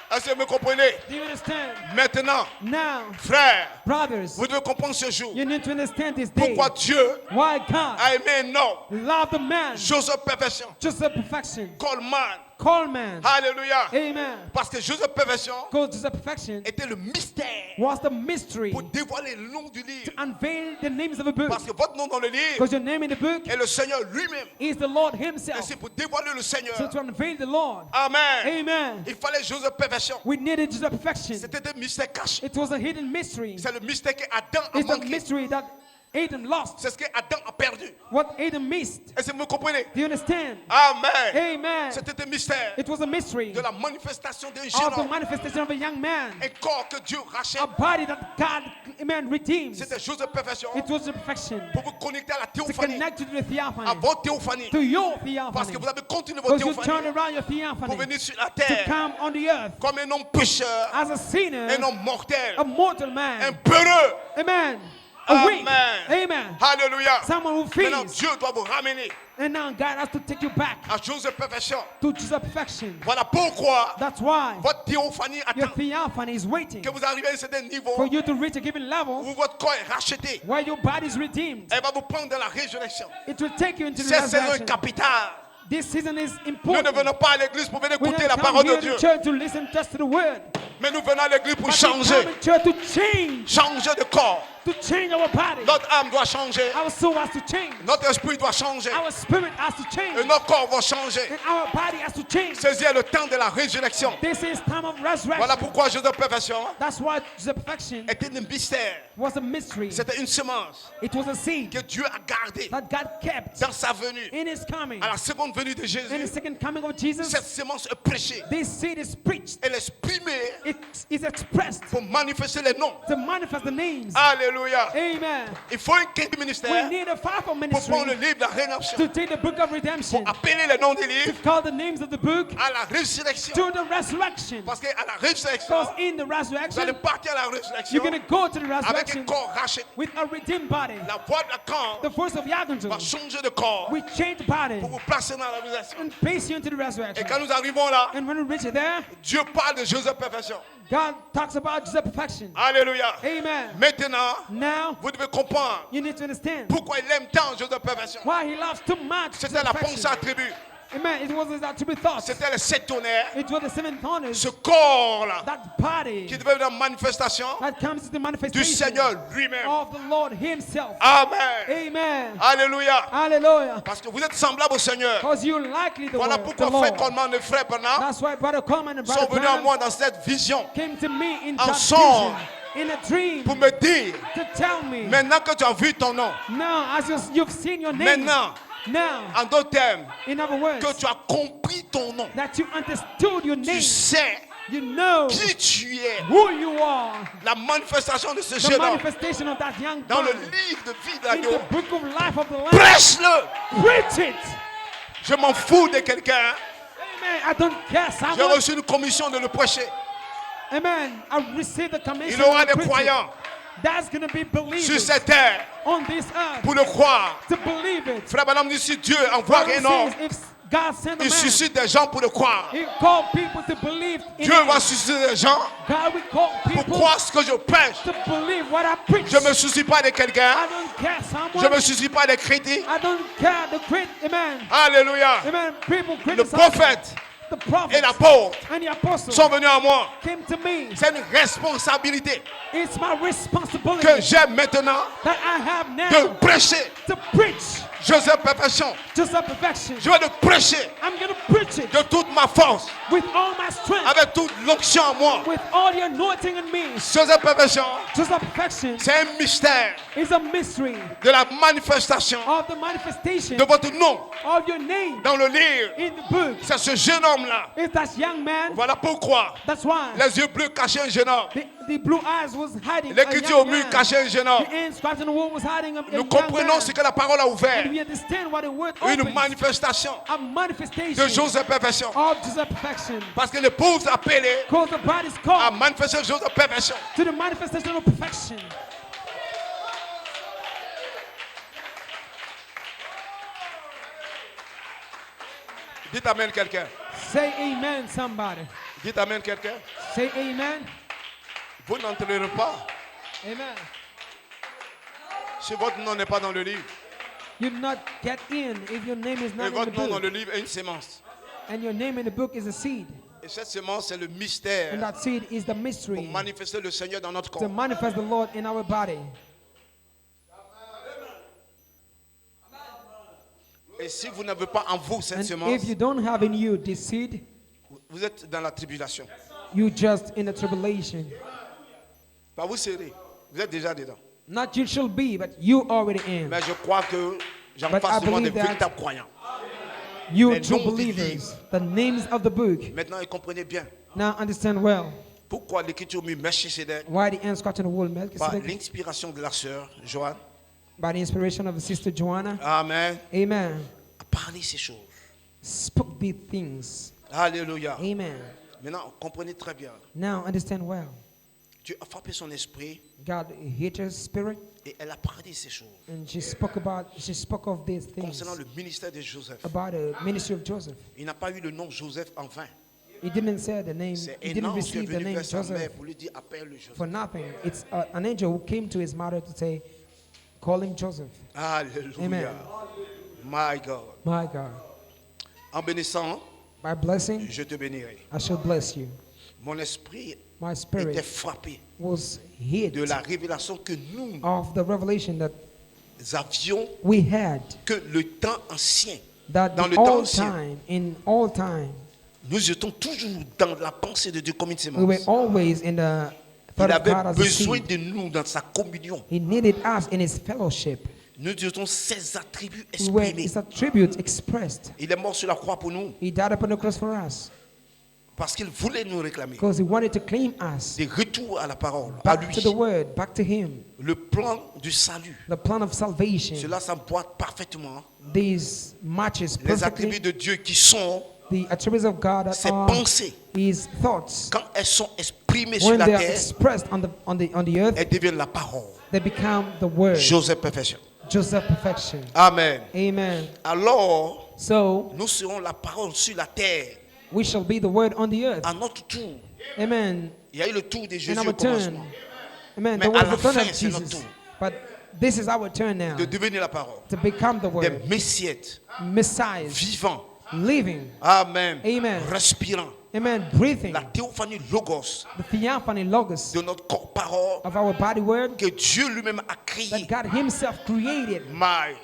Est-ce que vous me comprenez? Do you understand? Maintenant, Now, frères, brothers, vous devez comprendre ce jour. you need to understand this day. Pourquoi Dieu Why God a aimé un homme, loved the man Joseph Perfection, just a perfection. Coleman, called man. Alléluia. Amen. Parce que Joseph Perfection Because to the perfection était le mystère was the mystery pour dévoiler le nom du livre. to unveil the names of the book. Parce que votre nom dans le livre Because your name in the book est le Seigneur lui-même. is the Lord Et himself. c'est pour dévoiler le Seigneur. So to unveil the Lord. Amen. Amen. Il fallait Joseph Perfection. We needed the perfection. C'était un mystère caché. It was a hidden mystery. C'est le mystère qu'Adam a It's the manqué. mystery that Adam lost. C'est ce qu'Adam a perdu. What Adam missed. Est-ce que vous me comprenez? Do you understand? Amen. Amen. C'était un mystère It was a mystery de la manifestation d'un jeune of the homme. manifestation of a young man. Un corps que Dieu rachète. A body that God, amen, redeems. C'était Joseph Perfection. It was the perfection Pour vous connecter à la to théophanie. connect you to the À theophany, votre théophanie. to your Parce theophany. que vous avez continué votre Because you turn théophanie around your pour theophany venir sur la to terre come on the earth comme un homme pécheur, as a sinner, un homme mortel, a mortal un man. peureux. Amen. A weak. Amen. Amen. Alléluia. Someone who Maintenant, feels. Dieu doit vous ramener And now God has to take you back à Joseph Perfection. to the perfection. Voilà pourquoi That's why votre théophanie your attend theophany is waiting que vous arrivez à un certain niveau for you to reach a given level où votre corps est racheté. where your body is redeemed. Elle va vous prendre dans la résurrection. It will take you into the Cette saison est resurrection. capitale. This season is Nous ne important. venons pas à l'église pour venir We écouter don't la come parole de here Dieu, to church to listen just to the word. mais nous venons à l'église pour But we changer, come in church to change, changer de corps. to change our body. Notre âme doit changer, Our soul has to change. notre esprit doit changer, Our spirit has to change. et notre corps va changer. And our body has to change. Ceci est le temps de la résurrection. This is time of Voilà resurrection. pourquoi Joseph Perfection That's why the perfection était un mystère. was a mystery. C'était une semence It was a seed que Dieu a gardée that God kept dans sa venue. in his coming. À la seconde venue de In the Jésus, second coming of Jesus, cette semence est prêchée. this seed is preached. Elle est exprimée It is expressed pour manifester les noms. to manifest the names. Alléluia. Amen. Il faut un quintet We ministère need a fivefold pour prendre le ministry livre de la rédemption. to take the book of redemption, Appeler les noms des to livres call the names of the book à la résurrection. to the resurrection. Parce qu'à la résurrection, Because in the vous allez resurrection, partir à la résurrection you're going to go to the avec un resurrection corps racheté. with a redeemed body. La voix de Lacan The voice of va Yagunzu changer de corps will change body pour vous placer dans la résurrection. and place you into the Et resurrection. quand nous arrivons là, And when we reach there, Dieu parle de Joseph Perfection. God talks about the perfection. Alléluia. Amen. Maintenant, Now, vous devez comprendre you need to understand pourquoi il aime tant Joseph Perfection. why he loves too much the C'était la ponce perfection. attribut. Amen. It wasn't that to be thought. C'était les 7 tonnerres. It was the seven thorns, Ce corps-là that body qui devait être une manifestation that comes to the du manifestation Seigneur lui-même. of the Lord himself. Amen. Amen. Alléluia. Hallelujah. Parce que vous êtes semblable au Seigneur. Because you likely the Voilà word, the pourquoi frère Lord. Coleman et frère Bernard That's why Brother Coleman and sont Brother venus à Branham moi dans cette vision came to me in en that songe vision, in a dream, pour me dire, to tell me, maintenant que tu as vu ton nom, now as you've seen your name, maintenant, now, en d'autres termes, in other words, que tu as compris ton nom, that you understood your tu name, sais you know qui tu es, who you are, la manifestation de ce the jeune homme manifestation of that young dans le man livre de vie in d'agneau. the book of life of the Lamb. Prêche-le. Preach it. Je m'en fous de quelqu'un. Amen. I don't care, J'ai someone. reçu une commission de le prêcher. Amen. I received the commission. Il aura to des preach it. croyants That's going to be sur believers cette terre on this earth pour le croire. to believe it. Frère Branham dit si Dieu envoie Bible un homme, says if God sent a il man, suscite des gens pour le croire. he called people to believe in Dieu him. va susciter des gens God will call pour people croire ce que je prêche. to believe what I preach. Je ne me soucie pas de quelqu'un. I don't care Je ne someone. me soucie pas des critiques. I don't care the great amen. Alléluia. Amen. People Le criticize prophète the prophet et l'apôtre and the apostle sont venus à moi. came to me. C'est une responsabilité It's my responsibility que j'ai maintenant that I have de now prêcher to preach Joseph Perfection. just a perfection. Je vais le prêcher I'm going to preach it de toute ma force, with all my strength, avec toute l'onction en moi. with all the anointing in me. Joseph Perfection, Just a perfection c'est un mystère is a mystery de la manifestation of the manifestation de votre nom of your name dans le livre. in the book. C'est ce jeune homme-là. It's that young man. Voilà pourquoi That's why les yeux bleus cachaient un jeune homme. the blue eyes was hiding a L'écriture au young mur man. cachait un jeune homme. The inscription on the wall was hiding a Nous young comprenons man. ce que la parole a ouvert. And we understand what the word Une opens. manifestation A de manifestation Joseph Perfection. of just a perfection. Parce que l'épouse appelée Because the bride is a called manifesté Joseph Perfection. to the manifestation of perfection. Dites amen quelqu'un. Say amen, somebody. Dites amen quelqu'un. Say amen. Vous n'entrerez pas Amen. si votre nom n'est pas dans le livre. You not get in if your name is Et not in the votre nom dans book. le livre est une sémence. And your name in the book is a seed. Et cette semence, c'est le And mystère that seed is the pour mystery manifester le Seigneur dans notre to corps. manifest the Lord in our body. Et si vous n'avez pas en vous cette And semence, if you don't have in you this seed, vous êtes dans la tribulation. you just in a tribulation. Pas vous serez. Vous êtes déjà dedans. Not you shall be, but you already am. Mais je crois que j'en But I passe devant des believe that véritables croyants. You Les true noms du believers, the names of the book. Maintenant, ils comprenez bien Now understand well pourquoi l'Écriture met Melchisedec why the ant scratching the wool, par Melchizedek, l'inspiration de la sœur Joanne. by the inspiration of the sister Joanna. Amen. Amen. A parlé ces choses. Spoke these things. Alléluia. Amen. Maintenant, comprenez très bien. Now understand well. Dieu a frappé son esprit God hit her spirit, et elle a parlé ces choses and she spoke of these things concernant le ministère de Joseph. about the ministry of Joseph. Il n'a pas eu le nom Joseph en vain. He didn't say the name. C'est He un didn't ange qui est receive the venu name vers sa mère Joseph pour lui dire appelle-le Joseph. for nothing. It's an angel who came to his mother to say, call him Joseph. Alléluia. Amen. My God. My God. En bénissant, By blessing, je te bénirai. I shall bless you. Mon esprit My était spirit frappé was hid de la révélation que nous of the revelation that avions we had, que le temps ancien, that dans the le temps all ancien, time, in all time, nous étions toujours dans la pensée de Dieu comme une we were semence. always in the Il thought of God avait as a besoin seed. de nous dans sa communion. He needed us in his fellowship. Nous étions ses attributs We were exprimés. his attributes expressed. Il est mort sur la croix pour nous He died upon the cross for us parce qu'il voulait nous réclamer. because he wanted to claim us Des retours à la parole, à back lui. to the word, back to him. Le plan du salut. The plan of salvation. Cela s'emboîte parfaitement. These matches Les attributs perfectly de Dieu qui sont the attributes of God that ses are pensées. his thoughts. Quand elles sont exprimées sur When la they are terre, expressed on the earth, elles deviennent la parole. they become the word. Joseph Perfection. Joseph perfection. Amen. Amen. Alors, So nous serons la parole sur la terre. we shall be the word on the earth. À notre tour, Amen. il y a eu le tour de In Jésus our au turn. commencement. Amen. Mais There à was la the turn fin, of c'est notre Jesus. tour. But this is our turn now De devenir la parole. to become the Des word. messiètes Messiahs, vivants. living. Amen. Amen. Respirant. Amen. Breathing. La théophanie logos The theophany logos de notre corps parole of our body word que Dieu lui-même a créé. that God himself created. My.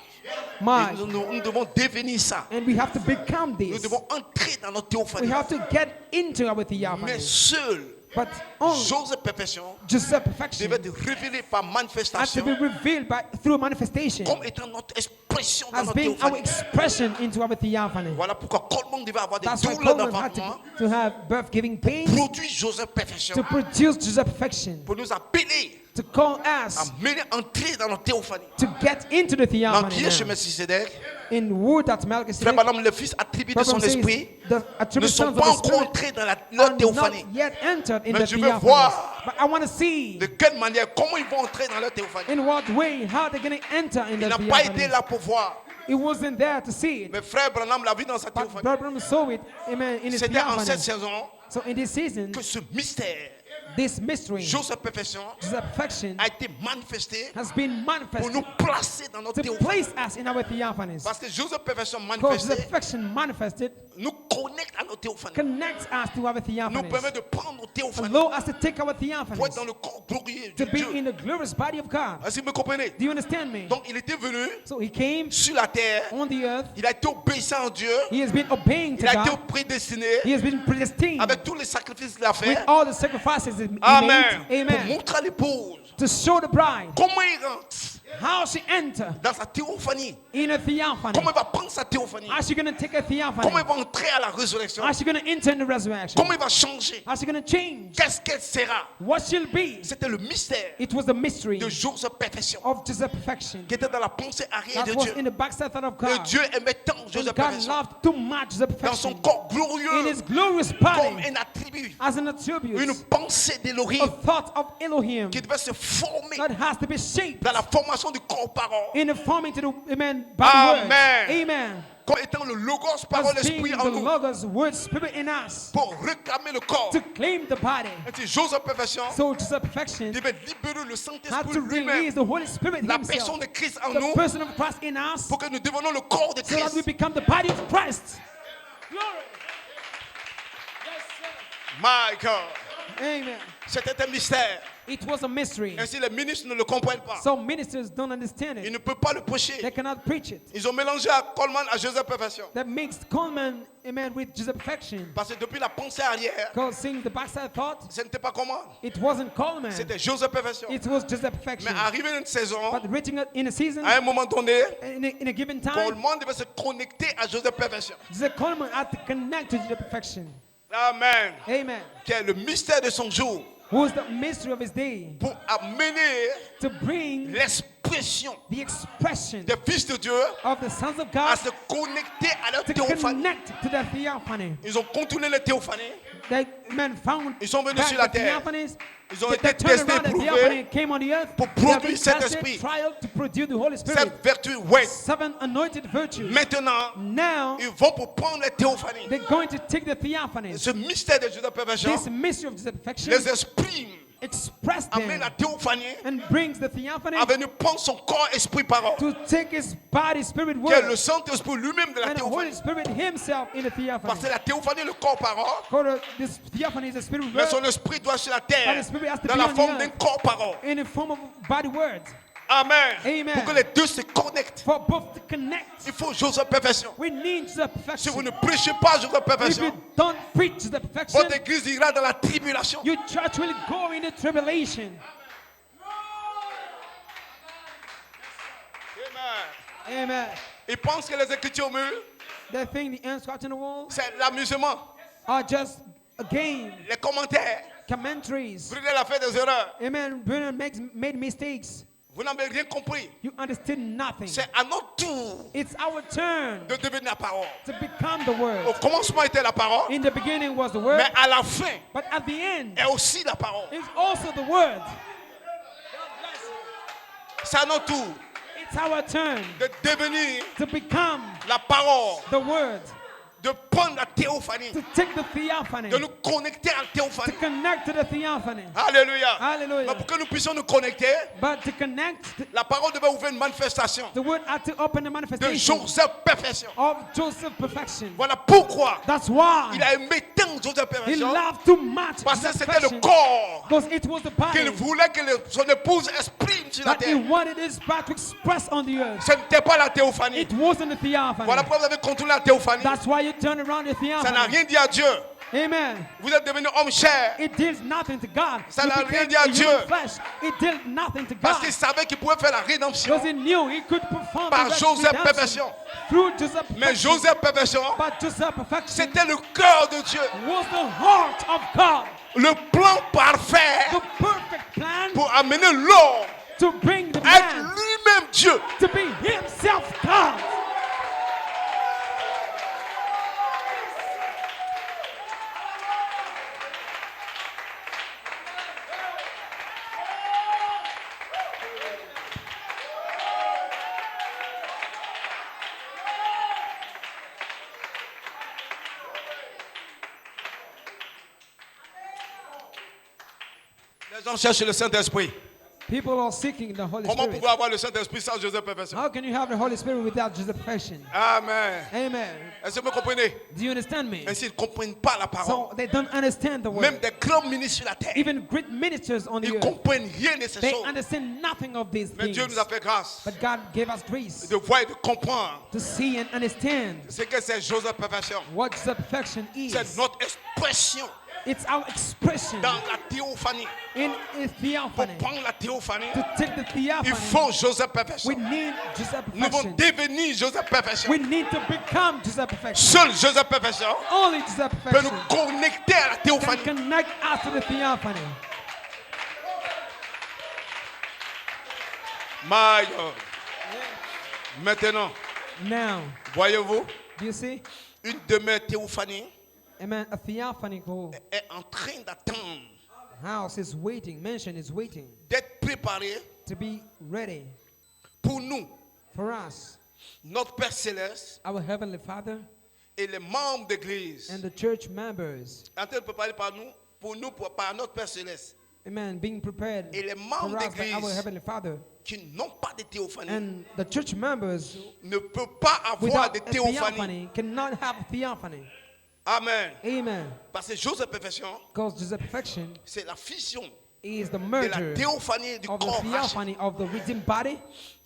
My. Nous devons devenir ça. And we have to become Nous this. devons entrer dans notre We théophanie. have to get into our Mais theophany. seul But only Joseph Perfection Joseph perfection devait être révélé par has to manifestation be revealed through manifestation comme étant notre expression dans as notre being our théophanie. expression into our theophany. Voilà pourquoi Coleman devait avoir des That's why douleurs Coleman had d'enfantement to have birth-giving pains produit Joseph Perfection to produce Joseph perfection, pour nous appeler to call à us mener entrer dans notre théophanie. to get into the Dans theophany qui est chez now. Melchisedec, In wood that Frère Melchizedek, Branham, le Fils attribut de son Abraham says esprit the ne attribute sont sons pas of the encore Spirit entrés dans are leur théophanie. not yet entered in Mais the je veux theophany. voir But I want to see de quelle manière, comment ils vont entrer dans leur théophanie. in what way, how they're going to enter in Il the n'a pas été theophany. là pour voir. He wasn't there to see it. Mais Frère Branham l'a vu dans sa But théophanie. Abraham saw it, amen, in his C'était en theophany. cette saison So in this season, que ce mystère, this mystery, Joseph Perfection, Joseph perfection, a été manifesté has been pour manifested nous placer dans notre to théophanie. place us in our theophanies. Parce que Joseph Perfection Because manifesté Joseph perfection manifested nous connecte à notre théophanie. connects us to our Nous theophanies. permet de prendre nos théophanies Allow us to take our pour être theophanies dans le corps glorieux to de be Dieu. in the glorious body of God. Est-ce que vous me comprenez? Do you understand me? Donc il était venu So he came sur la terre, on the earth. il a été obéissant à Dieu, He has been obeying to il a été God. prédestiné He has been predestined avec tous les sacrifices qu'il a with fait. all the sacrifices he Amen. made. Pour Amen. montrer à l'épouse To show the bride comment il rentre how she enter dans sa théophanie, in a theophany. comment il va prendre sa théophanie, How's she going to take a theophany? comment il va entrer à la résurrection, How's she going to enter in the resurrection? comment il va changer, How's she going to change? qu'est-ce qu'elle sera. What she'll be? C'était le mystère It was the mystery de Joseph Perfection of Joseph perfection. qui était dans la pensée arrière That de was Dieu. in the backside thought of Et God. Dieu aimait tant And Joseph God Perfection loved too much Joseph dans son perfection corps in glorieux his glorious comme body un attribut, as an attribute, une pensée a d'Élohim thought of Elohim qui devait se former that has to be shaped dans la formation du corps parole in the forming to the amen by the word. Amen. Amen. comme étant le logos parole As being esprit the en nous Logos word spirit in us pour réclamer le corps. to claim the body. Et si Joseph Perfection So Joseph perfection devait libérer le had Saint-Esprit to lui-même, release the Holy Spirit la himself, personne de Christ en the nous, person of Christ in us, pour que nous devenions le corps de so that we Christ. become the body of Christ. Glory. My God. Amen. C'était un mystère. It was a mystery. Ainsi, les ministres ne le comprennent pas. So ministers don't understand Ils it. ne peuvent pas le prêcher. They cannot preach it. Ils ont mélangé à Coleman, à Joseph Perfection. That mixed Coleman, amen, with Joseph Perfection. Parce que depuis la pensée arrière, Because seeing the backside thought, ce n'était pas comment. it wasn't Coleman. C'était Joseph Perfection. It was Joseph Mais Perfection. arrivé une saison, But reaching it in a season, à un moment donné, in a given time, Coleman devait se connecter à Joseph Perfection. Joseph Coleman had to connect to Joseph Perfection. Amen. Amen. Qui est le mystère de son jour Who is the mystery of his day? pour amener To bring l'expression the expression des fils de Dieu of the sons of à God se connecter à leur to théophanie. connect to the theophany. Ils ont contourné la théophanie. They men found Ils sont venus back sur la the terre. theophanies. Ils ont They été turned testés, around, the prouvés theophany came on the earth. pour They have produire been cet tested, esprit. trial to produce the Holy Spirit. Cette vertu, ouais. 7 anointed virtues. Maintenant, Now ils vont pour prendre la théophanie. they're going to take the theophanies. Ce mystère de Joseph Perfection This mystery of Joseph Perfection les exprime, express amène them la théophanie, and brings the theophany à venir prendre son corps, esprit, parole. to take his body, spirit, Qui est le word, Saint-Esprit lui-même de la and the Holy théophanie. Spirit himself in the Parce theophany. que la théophanie, le corps, parole. This theophany is the spirit Mais word son esprit doit sur la But terre, the spirit has to dans be la on the forme d'un earth. corps, parole. in the form of body words. Amen. Amen. Pour que les deux se connectent, For both to connect, il faut Joseph Perfection. we need the Si vous perfection. ne prêchez pas Joseph If Perfection, you don't preach the perfection, votre église ira dans la tribulation. your church will go into tribulation. Amen. Amen. Ils pensent que les écritures mûres, They think the ants scratching the wall c'est l'amusement, are just a game, les commentaires. commentaries. Brûler a fait des erreurs. Amen. Brennan made mistakes. Vous n'avez rien compris. You understood nothing. C'est à notre tour It's our turn de devenir la parole. to become the Au word. commencement était la parole, In the beginning was the word, mais à la fin but at the end est aussi la parole. is also the word. C'est à notre tour It's our turn de devenir to become la parole, the word, de prendre la théophanie, to take the theophany, de nous connecter à la to théophanie. connect to the theophany. Alléluia. Hallelujah. Mais pour que nous puissions nous connecter, But to connect, la parole devait ouvrir une manifestation the word had to open the de manifestation Joseph Perfection. of Joseph perfection. Voilà pourquoi That's why il a aimé tant Joseph he Perfection, loved too much parce que Joseph c'était le perfection corps because it was the qu'il body voulait que son épouse exprime sur la that he terre. wanted his bride to express on the earth. Ce n'était pas la théophanie. It wasn't the theophany. Voilà pourquoi vous avez contourné la théophanie. That's why you turn around the Ça n'a theophany. rien dit à Dieu. Amen. Vous êtes devenu homme cher It did nothing to God. Ça You n'a became rien dit à a Dieu. human flesh. It did nothing to parce God. qu'il savait qu'il pouvait faire la rédemption Because he knew he could perform par the Joseph redemption Perfection. through Joseph Mais perfection. Joseph Perfection, But Joseph perfection c'était le cœur de Dieu. was the heart of God. Le plan parfait The perfect plan pour amener l'homme to bring the à être man lui-même Dieu. to be himself God. Les gens cherchent le Saint-Esprit. People are seeking the Holy Comment Spirit. pouvoir avoir le Saint-Esprit sans Joseph Perfection? How can you have the Holy Spirit without Joseph perfection? Amen. Amen. Est-ce que vous me comprenez? Do you understand me? Ainsi, ils ne comprennent pas la parole. So they don't understand the Même word. des grands ministres sur la terre, Even great ministers on ils the ne earth, comprennent rien de ces they choses. understand nothing of these Mais Dieu things. nous a fait grâce But God gave us grace de voir et de comprendre to see and understand ce que c'est Joseph Perfection. what Joseph perfection C'est is. notre expression It's our expression dans la théophanie. in a Pour theophany. prendre la théophanie, To take the il theophany, faut Joseph we Perfection. need Joseph Nous devons perfection. devenir Joseph Perfection. We need to become Joseph perfection. Seul Joseph Perfection Only Joseph peut nous perfection connecter à la can théophanie. connect us to the theophany. My God. Maintenant, Now, voyez-vous, do you see? une demeure théophanie Amen. A theophany est en train d'attendre, house is waiting, mansion is waiting d'être préparée to be ready pour nous, for us, notre Père Céleste our Heavenly Father et les membres d'église. and the church members. En train de préparer pour nous, par notre Père Céleste, Amen. Being prepared Et les for membres us by our d'église Heavenly Father. qui n'ont pas de théophanie And the church members ne peuvent pas avoir without de a théophanie theophany cannot have theophany. Amen. Amen. Parce que Josué perfection, Because Jesus' perfection c'est la fusion is the de la merger théophanie du of the corps racheté. theophany of the redeemed body.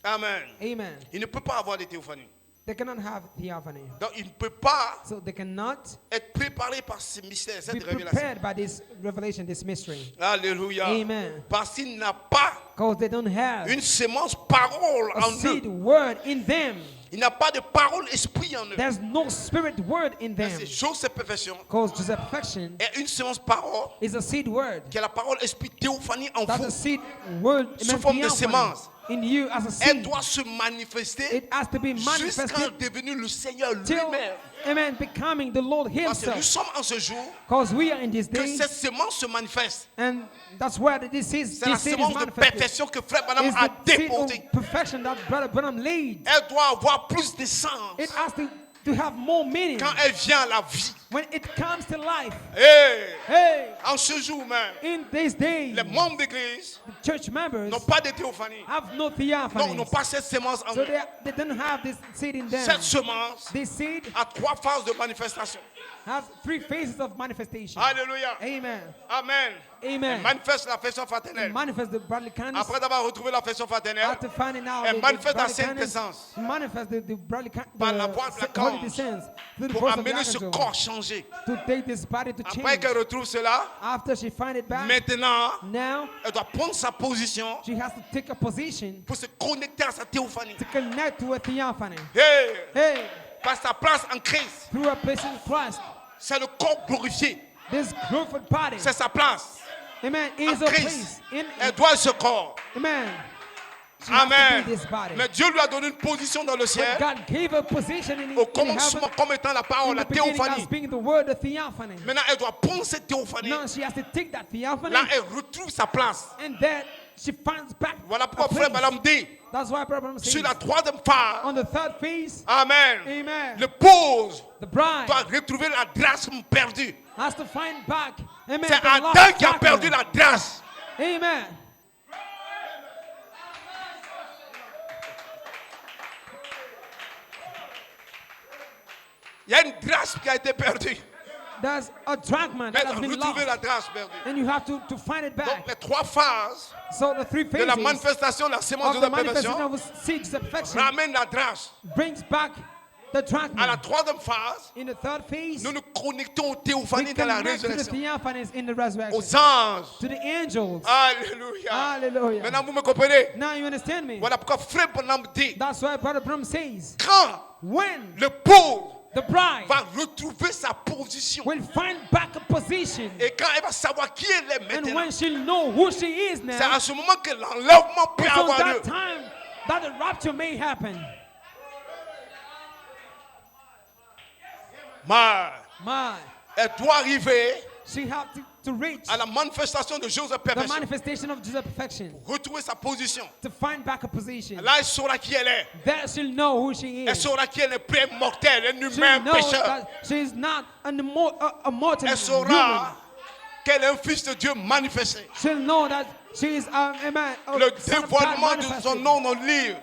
Amen. Amen. Il ne peut pas avoir de théophanie. They cannot have theophany. Donc il ne peut pas So they cannot être préparé par ce mystère, be cette révélation. prepared by this revelation, this mystery. Alléluia. Amen. Parce qu'il n'a pas Because they don't have une sémence parole a en seed eux. word in them. Il n'a pas de parole esprit en eux. There's no spirit word in them. C'est Josué perfection Because Jesus' perfection est une sémence parole is a seed word. qui est la parole esprit théophanie en That's a vous. seed word Sous amen, forme de theophany sémence. in you as a Elle seed. doit se manifester It has to be jusqu'à manifested devenir le Seigneur till, lui-même. amen, becoming the Lord Parce que nous himself. sommes en ce jour Because we are in this que day, cette sémence se manifeste. and that's where this C'est la seed is sémence de manifested. perfection que Frère Branham It's a the seed déposée. of perfection that Brother Branham laid. Elle doit avoir plus de sens It has to have more meaning quand elle vient à la vie. when it comes to life. Hey, Hey, en ce jour même, in these days, les membres d'église the church members n'ont pas de théophanie. have no Donc, theophany. n'ont pas cette sémence en So eux. they don't have this seed in them. Cette semence This seed a 3 phases de manifestation. has 3 phases of manifestation. Alléluia. Amen. Amen. Amen. Elle manifeste l'affection It fraternelle. manifests the brotherly kindness. Après d'avoir retrouvé l'affection fraternelle, After finding out elle the manifeste la brotherly sainte kindness, essence it manifests the brotherly par la voix de la holy cause descends through the pour voice of the amener ce archangel corps changé. to take this body to Après change. qu'elle retrouve cela, After she find it back, maintenant, now elle doit prendre sa position she has to take a position pour se connecter à sa théophanie. to connect to a theophany. Hey, Hey, par sa place en Christ, through a place in Christ, c'est le corps glorifié. this glorified body, C'est sa place amen, en is a place Christ. in, Elle doit ce corps. amen. She has to Amen. be this body. Mais Dieu lui a donné une position dans le But ciel God gave a position in au heaven, commencement comme étant la in parole, la the beginning théophanie. as being the word, the theophany. Maintenant, elle doit prendre cette théophanie. Now she has to take that theophany, Là, elle retrouve sa place. and then she finds back Voilà a pourquoi Frère place. Branham dit, That's why Brother Branham sur says, la 3e phase, on the 3rd phase, Amen, amen, l'épouse the bride doit retrouver la drachme perdue. has to find back, amen, C'est the Adam lost qui a drachma. perdu la drachme. Amen. Il y a une drachme qui a été perdue. There's a drachma Mais that elle has doit been retrouver la lost, drachme perdue. and you have to find it Donc, back. les 3 phases So the 3 de la phases manifestation de la sémence of de the la manifestation perfection of seeds of perfection ramènent la drachme. brings back the À la drachma. 3e phase, In the 3rd phase, nous nous connectons aux we théophanies de la connect to the résurrection, theophanies in the resurrection, aux anges. to the angels. Alléluia. Hallelujah. Maintenant, vous me comprenez? Now you understand me? Voilà pourquoi Frère Branham dit, That's why Brother Branham says, quand when le pauvre the bride va retrouver sa position, will find back a position, et quand elle va savoir qui elle est and maintenant, when she'll know who she is c'est now, à ce moment que l'enlèvement peut it's on avoir lieu. that time that the rapture may happen. Mais elle doit arriver She had to reach à la manifestation de Joseph the perfection, manifestation of Jesus' perfection, retrouver sa position. to find back a position. Là, elle saura qui elle est. There she'll know who she Elle is. saura qui elle est, peu mortel, un She'll humain know pécheur. that she's not a mortal Elle human. saura qu'elle est un fils de Dieu manifesté. She'll know that she is a man, a Le son of God dévoilement de son manifested. nom dans le livre.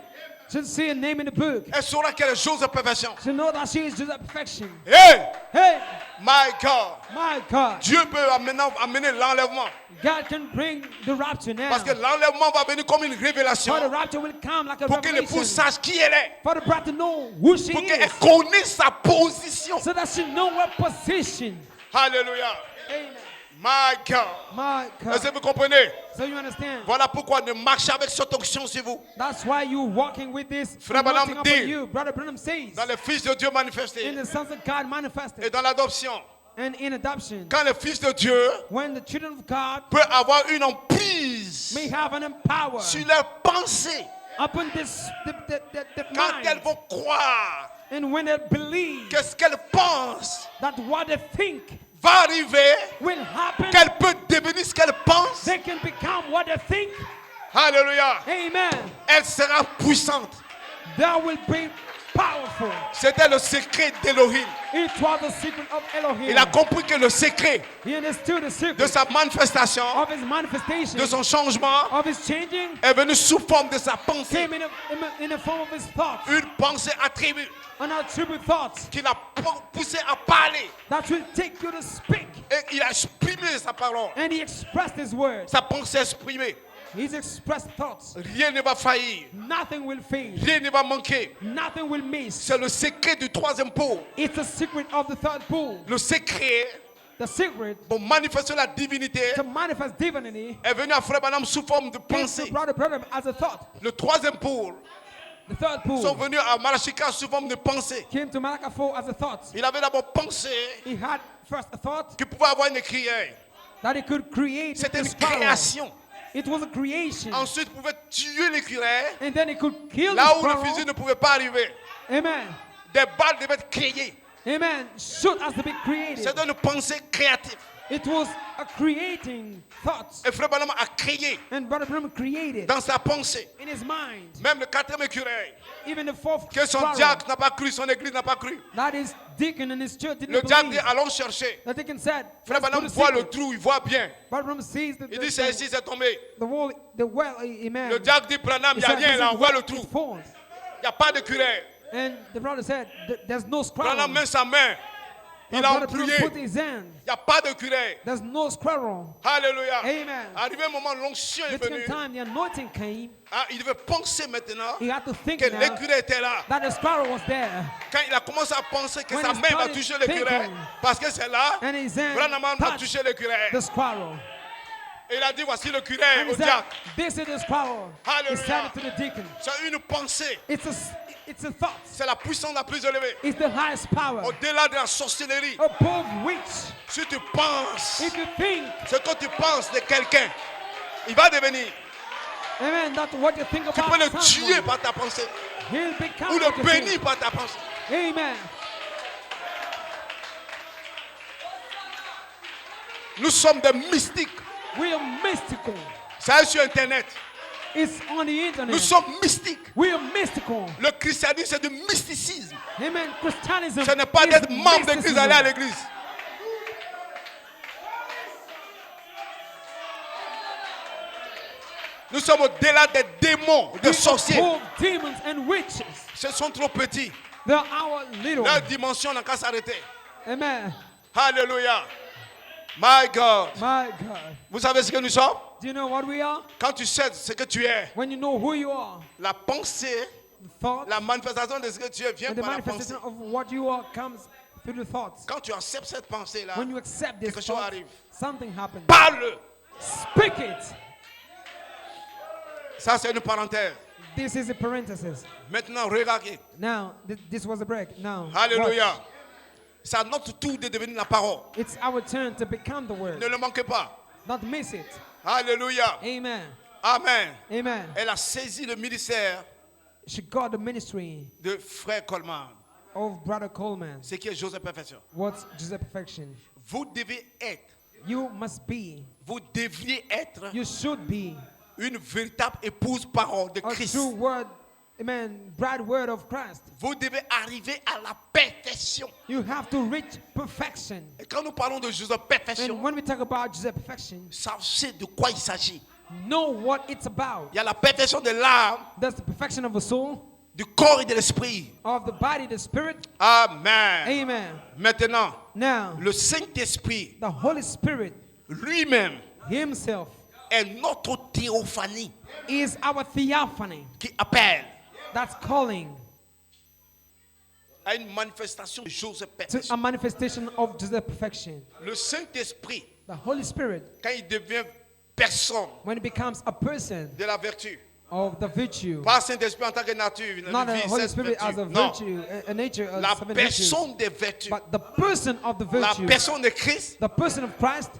She'll see a name in the book. Elle saura qu'elle est Joseph perfection. She'll know that she is Jesus' perfection. Hey, Hey, my God. my God, Dieu peut maintenant amener l'enlèvement. God can bring the rapture now. Parce que l'enlèvement va venir comme une révélation. For the rapture will come like a Pour que revelation. l'épouse sache qui elle est. For the bride to know who she Pour is. qu'elle connaisse sa position. So that she know her position. Alléluia. Amen. My God. My Est-ce que God. vous comprenez? So you understand? Voilà pourquoi ne marchez avec cette onction sur vous. That's why you walking with this Frère Branham anointing dit, upon you. Brother Branham says, Dans les fils de Dieu in manifestés the sons of God et manifested dans l'adoption. and in adoption, Quand les fils de Dieu when the children of God peuvent avoir une emprise may have an empower sur leurs pensées upon this the quand elles mind, vont croire and when they believe que ce qu'elles pensent that what they think va arriver, will happen, qu'elles peuvent devenir ce qu'elles pensent. they can become what they think. Alléluia. Amen. Elle sera puissante. That will be powerful. C'était le secret d'Élohim. It was the secret of Elohim. Il a compris que le secret He understood the de secret sa manifestation, of his manifestation, de son changement, of his changing, est venu sous forme de sa pensée. came in the form of his thoughts, Une pensée attribuée an attribute thoughts qu'il a pousser à parler. that will take you to speak. Et il a exprimé sa parole. And he expressed his words. Sa pensée exprimée. He's expressed thoughts. Rien ne va faillir. Nothing will fail. Rien ne va manquer. Nothing will miss. C'est le secret du troisième pôle. It's the secret of the third pool. Le secret The secret pour manifester la divinité to manifest divinity est venu à Frère Branham sous forme de came to pensée. Brother Branham as a thought. Le troisième pôle The third pool sont venus à Malachika sous forme de pensée. came to Malachi 4 as a thought. Il avait d'abord pensé He had first a thought qu'il pouvait avoir une écrière. that he could create C'était a une sparrow. création. It was a creation. Ensuite, il pouvait tuer l'écrière And then he could kill là the où le sparrow. fusil ne pouvait pas arriver. Amen. Des balles devaient être créées. Amen. Shoot has to be created. C'est une pensée créative. It was a creating thoughts. Et Frère Branham a créé And Brother Branham created dans sa pensée. in his mind. Même le quatrième écureuil, Even the fourth que son sparrow, diacre n'a pas cru, son église n'a pas cru. that his deacon and his church Le didn't diacre dit believe. allons chercher. The deacon said, Frère "Let's go Branham to voit le secret." trou, il voit bien. Brother Branham sees Il dit c'est ici, c'est tombé. the well, amen. Le diacre dit Branham, il He n'y a said, rien "This là, is on voit where le it trou. falls." Il n'y a pas d'écureuil. And the brother said, "There's no squirrel." Branham met sa main. Il And a Brother Branham empouillé. put his hand. Il n'y a pas d'écureuil. There's no squirrel. Alléluia. Amen. Arrivé un moment, l'onction est Between venue. the time the anointing came, Ah, il devait penser maintenant he had to think que now l'écureuil était là. that the squirrel was there. Quand il a commencé à penser que When sa he main va started toucher l'écureuil, thinking, parce que c'est là, And his hand Branham va touched toucher l'écureuil. the squirrel. Et il a dit voici l'écureuil And au he said, diacre. "This is the squirrel." He Hallelujah. said it to the deacon. C'est une pensée. It's a thought. C'est la puissance la plus élevée. It's the highest power. Au-delà de la sorcellerie. Above which, Si tu penses if you think, ce que tu penses de quelqu'un, il va devenir. amen, that's what you think Tu peux about le tuer someone, par ta pensée he'll become ou what le you bénir think. par ta pensée. Amen. Nous sommes des mystiques. We are mystical. Ça est sur Internet. It's on the Nous internet. sommes mystiques. We are mystical. Le christianisme, c'est du mysticisme. Amen. Christianism Ce n'est pas is d'être membre d'église, mysticism. aller à l'église. Nous sommes au-delà des démons, des We sorciers. above demons and witches. Ce sont trop petits. They're our little. Leur dimension n'a qu'à s'arrêter. Amen. Alléluia. My God. My God. Vous savez ce que nous sommes? Do you know what we are? Quand tu sais ce que tu es, When you know who you are, la pensée, the thought, la manifestation de ce que tu es vient and the par la pensée. manifestation of what you are comes through the thoughts. Quand tu acceptes cette pensée-là, When you accept this quelque chose thought, arrive. something happens. Parle. Speak it. Ça, c'est une parenthèse. This is a parenthesis. Maintenant, regardez. Now, this was a break. Now, Alléluia. watch. C'est à notre tour de devenir la parole. It's our turn to become the word. Ne le manquez pas. Not miss it. Alléluia. Amen. Amen. Amen. Elle a saisi le ministère She got the ministry de frère Coleman. of Brother Coleman. Ce qui est Joseph Perfection. What's Joseph Perfection? Vous devez être, You must be, vous devriez être you should be une véritable épouse parole de a Christ. true word, amen, bride word of Christ. Vous devez arriver à la perfection. You have to reach perfection. Et quand nous parlons de Joseph And Perfection, when we talk about Joseph Perfection, sachez de quoi il s'agit. know what it's about. Il y a la perfection de l'âme, That's the perfection of the soul, du corps et de l'esprit. of the body, the spirit. Amen. Amen. Maintenant, Now, le Saint-Esprit the Holy Spirit lui-même Himself est notre théophanie is our theophany. qui appelle That's calling à une manifestation de Joseph to Perfection. a manifestation of Joseph Perfection. Le Saint-Esprit, The Holy Spirit, quand il devient personne when it becomes a person de la vertu, of the virtue, pas Saint-Esprit en tant que nature, une not a vie, Holy cette Spirit as vertu. a Non, virtue, a nature of la seven virtues, personne des vertus, but the person of the la virtue, personne de Christ the person of Christ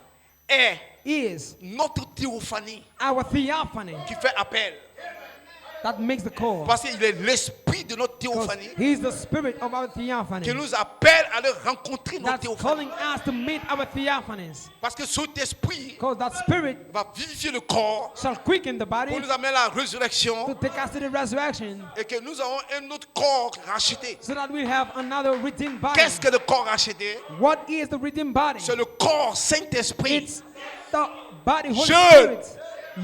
est is notre théophanie our theophany qui fait appel. that makes the call. Parce qu'il est l'esprit de notre Because théophanie He is the spirit of our theophany qui nous appelle à le rencontrer notre that's théophanie. calling us to meet our theophanies. Parce que cet esprit Because that spirit va vivifier le corps shall quicken the body pour nous amener à la to résurrection take us to the resurrection et que nous avons un autre corps racheté. so that we have another redeemed body. Qu'est-ce que le corps racheté? What is the redeemed body? C'est le corps Saint-Esprit. It's the body, Holy Jeune. Spirit.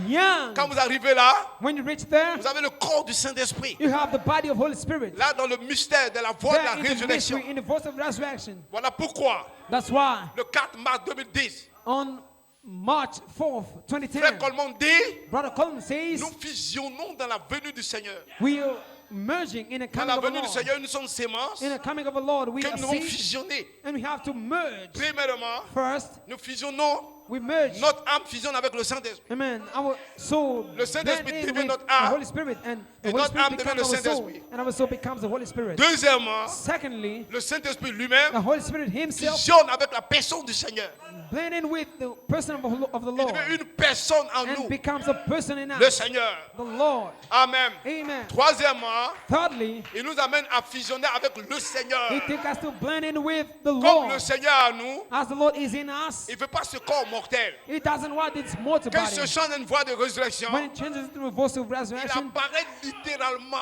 young. Quand vous arrivez là, When you reach there, vous avez le corps du Saint-Esprit. you have the body of Holy Spirit. Là, dans le mystère de la voie de la There in the résurrection. mystery, in the voice of resurrection. Voilà pourquoi, That's why le 4 mars 2010, on March 4th, Frère 2010, Coleman dit, Brother Coleman says, nous fusionnons dans la venue du Seigneur. we are merging in the Dans coming la of the venue du Lord. Seigneur, nous sommes sémences In the coming of the Lord, we que are nous devons seed, fusionner. and we have to merge. Premièrement, First, nous fusionnons, we merge. notre âme fusionne avec le Saint-Esprit. Amen. Our soul Le Saint-Esprit blend in devient with notre the âme. Holy Spirit, and the Et Holy notre âme Spirit devient le becomes our soul, Saint-Esprit. and our soul becomes the Holy Spirit. Deuxièmement, Secondly, le Saint-Esprit lui-même the Holy Spirit Himself fusionne avec la personne du Seigneur. blend in with the person of the Il Lord devient une personne en and nous, becomes a person in le us, Seigneur. the Lord. Amen. Amen. Troisièmement, Thirdly, il nous amène à fusionner avec le Seigneur. He takes us to blend in with the Comme Lord. le Seigneur à nous, As the Lord is in us, il ne veut pas ce corps mortel. He doesn't want this mortal Quand il body. se change une voie de résurrection, When it changes into a voice of il resurrection, apparaît littéralement,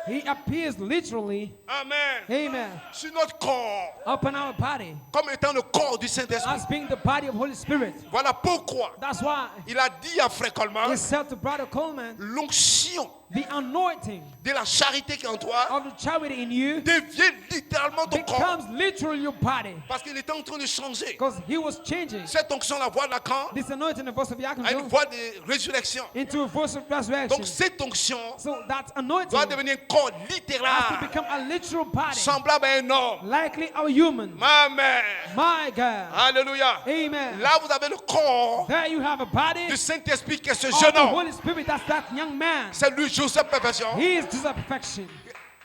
He appears literally, amen, amen, sur notre corps, upon our body comme étant le corps du Saint-Esprit. as being the body of Holy Spirit. Voilà pourquoi That's why il a dit à Frère Coleman, He said to Brother Coleman, l'onction the anointing de la charité qui est en toi of the charity in you devient littéralement ton corps. becomes literally your body. Parce qu'il était en train de changer. Because He was changing Cette onction, la voie de Lacan, this anointing, the voice of à une Yaakov, voie de résurrection. into a voice of resurrection. Donc cette onction So that anointing doit devenir un corps has to littéral, become a literal body, semblable à un homme. likely a human. Amen. My God. Alléluia. Amen. Là, vous avez le corps There you have a body du Saint-Esprit qui est ce of jeune the homme. Holy Spirit. That's that young man. C'est lui, Joseph Perfection. He is just a perfection.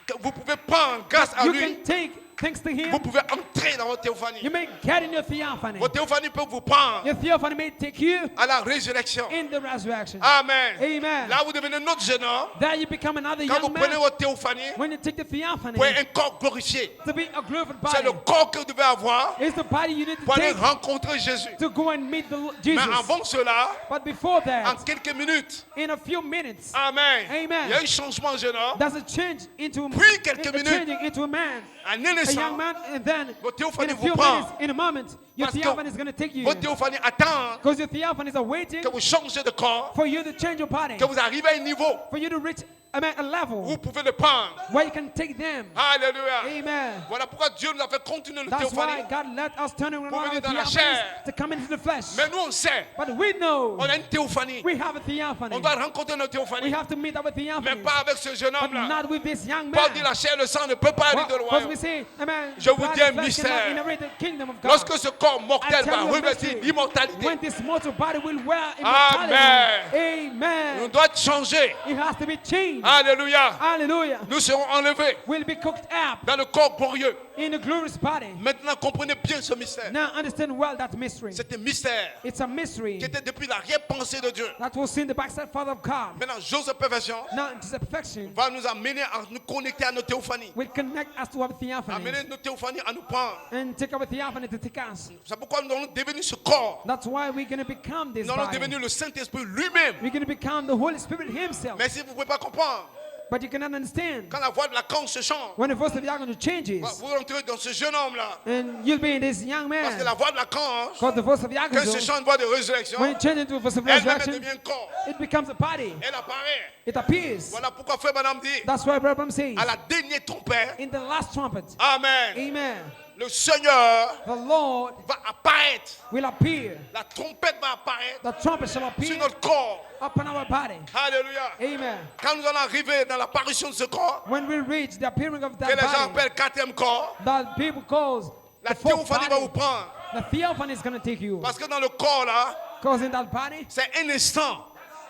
Que vous pouvez prendre grâce à You lui. can take, thanks to Vous Him, pouvez entrer dans votre théophanie. you may get in your theophany. Votre théophanie peut vous prendre Your theophany may take you à la résurrection. in the resurrection. Amen. Amen. Là, vous devenez notre jeune homme. There you become another Quand vous young prenez man. votre théophanie, When you take the theophany, pour un corps glorifié. to be a glorified C'est le body, corps que vous devez avoir is the body you need to pour aller take rencontrer Jésus. to go and meet the Mais Jesus. avant cela, But before en that, quelques minutes, in a few minutes, Amen. Amen. Il y a un changement jeune homme. there's a change into Puis quelques a minutes, changing into a man, En un a young instant, man, and then votre in théophanie a vous few prend. minutes, in a moment, your Parce que theophany is going to take you. Votre théophanie attend Because your theophanies are waiting que vous changez de corps, for you to change your body, que vous arrivez à un niveau for you to reach a où level vous pouvez le prendre. where you can take them. Alléluia. Amen. Voilà pourquoi Dieu nous a fait continuer le That's why théophanie. God let us turn around Pour our venir dans la theophanies chair. to come into the flesh. Mais nous, on sait, But we know on a une théophanie. we have a theophany. On doit rencontrer notre We théophanie. have to meet our Mais theophany. pas avec ce jeune But homme-là. not with this young Paul man. dit la chair et le sang ne peut pas aller de Because loin. we say, amen, Je vous blood dis un and flesh mystère. cannot inherit the kingdom of God. Lorsque ce corps I mortel tell va you a revêtir mystery. l'immortalité, When this mortal body will wear immortality, Amen. on amen, doit changer. it has to be changed. Alléluia. Hallelujah. Nous serons enlevés Will be cooked up dans le corps glorieux. in a glorious body. Maintenant, comprenez bien ce mystère. Now understand well that mystery. C'est un mystère It's a mystery qui était depuis l'arrière-pensée de Dieu. that was in the backside Father of God. Maintenant, Joseph Perfection Now it is a perfection va nous amener à nous connecter à nos théophanies. will connect us to our theophany Amener nos théophanies à nous prendre. and take our theophany to take us. C'est pourquoi nous allons devenir ce corps. That's why we're going to become this Nous allons body. devenir le Saint-Esprit lui-même. We're going to become the Holy Spirit Himself. Mais si vous ne pouvez pas comprendre, But you cannot understand quand la voix de Lacan se change, when the voice of Yahweh changes, vous rentrez dans ce jeune homme-là. and you'll be in this young Parce que la man. voix de Lacan, Because the voice of quand elle se Yahweh, change une voix de résurrection, when it changes into a voice of elle-même elle resurrection, devient un corps. it becomes a body. Elle apparaît. It appears. Voilà pourquoi Frère Madame dit, That's why Abraham says, à la dernière trompette, in the last trumpet, Amen, amen, le Seigneur the Lord va apparaître. will appear. La trompette va apparaître The trumpet shall sur appear notre corps. upon our body. Alléluia. Amen. Quand nous allons arriver dans l'apparition de ce corps, When we reach the appearing of que that les gens body, appellent quatrième corps, that people calls la the fourth théophanie va vous body, prendre. the theophany is going to take you. Parce que dans le corps là, Because in that body, c'est un instant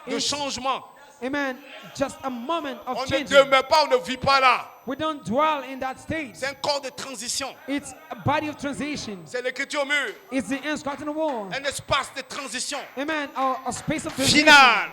de It's- changement. amen, just a moment On of ne change. demeure pas, on ne vit pas là. We don't dwell in that state. C'est un corps de transition. It's a body of transition. C'est l'écriture au mur. It's the inscription on the wall. Un espace de transition Amen. A space of transition. final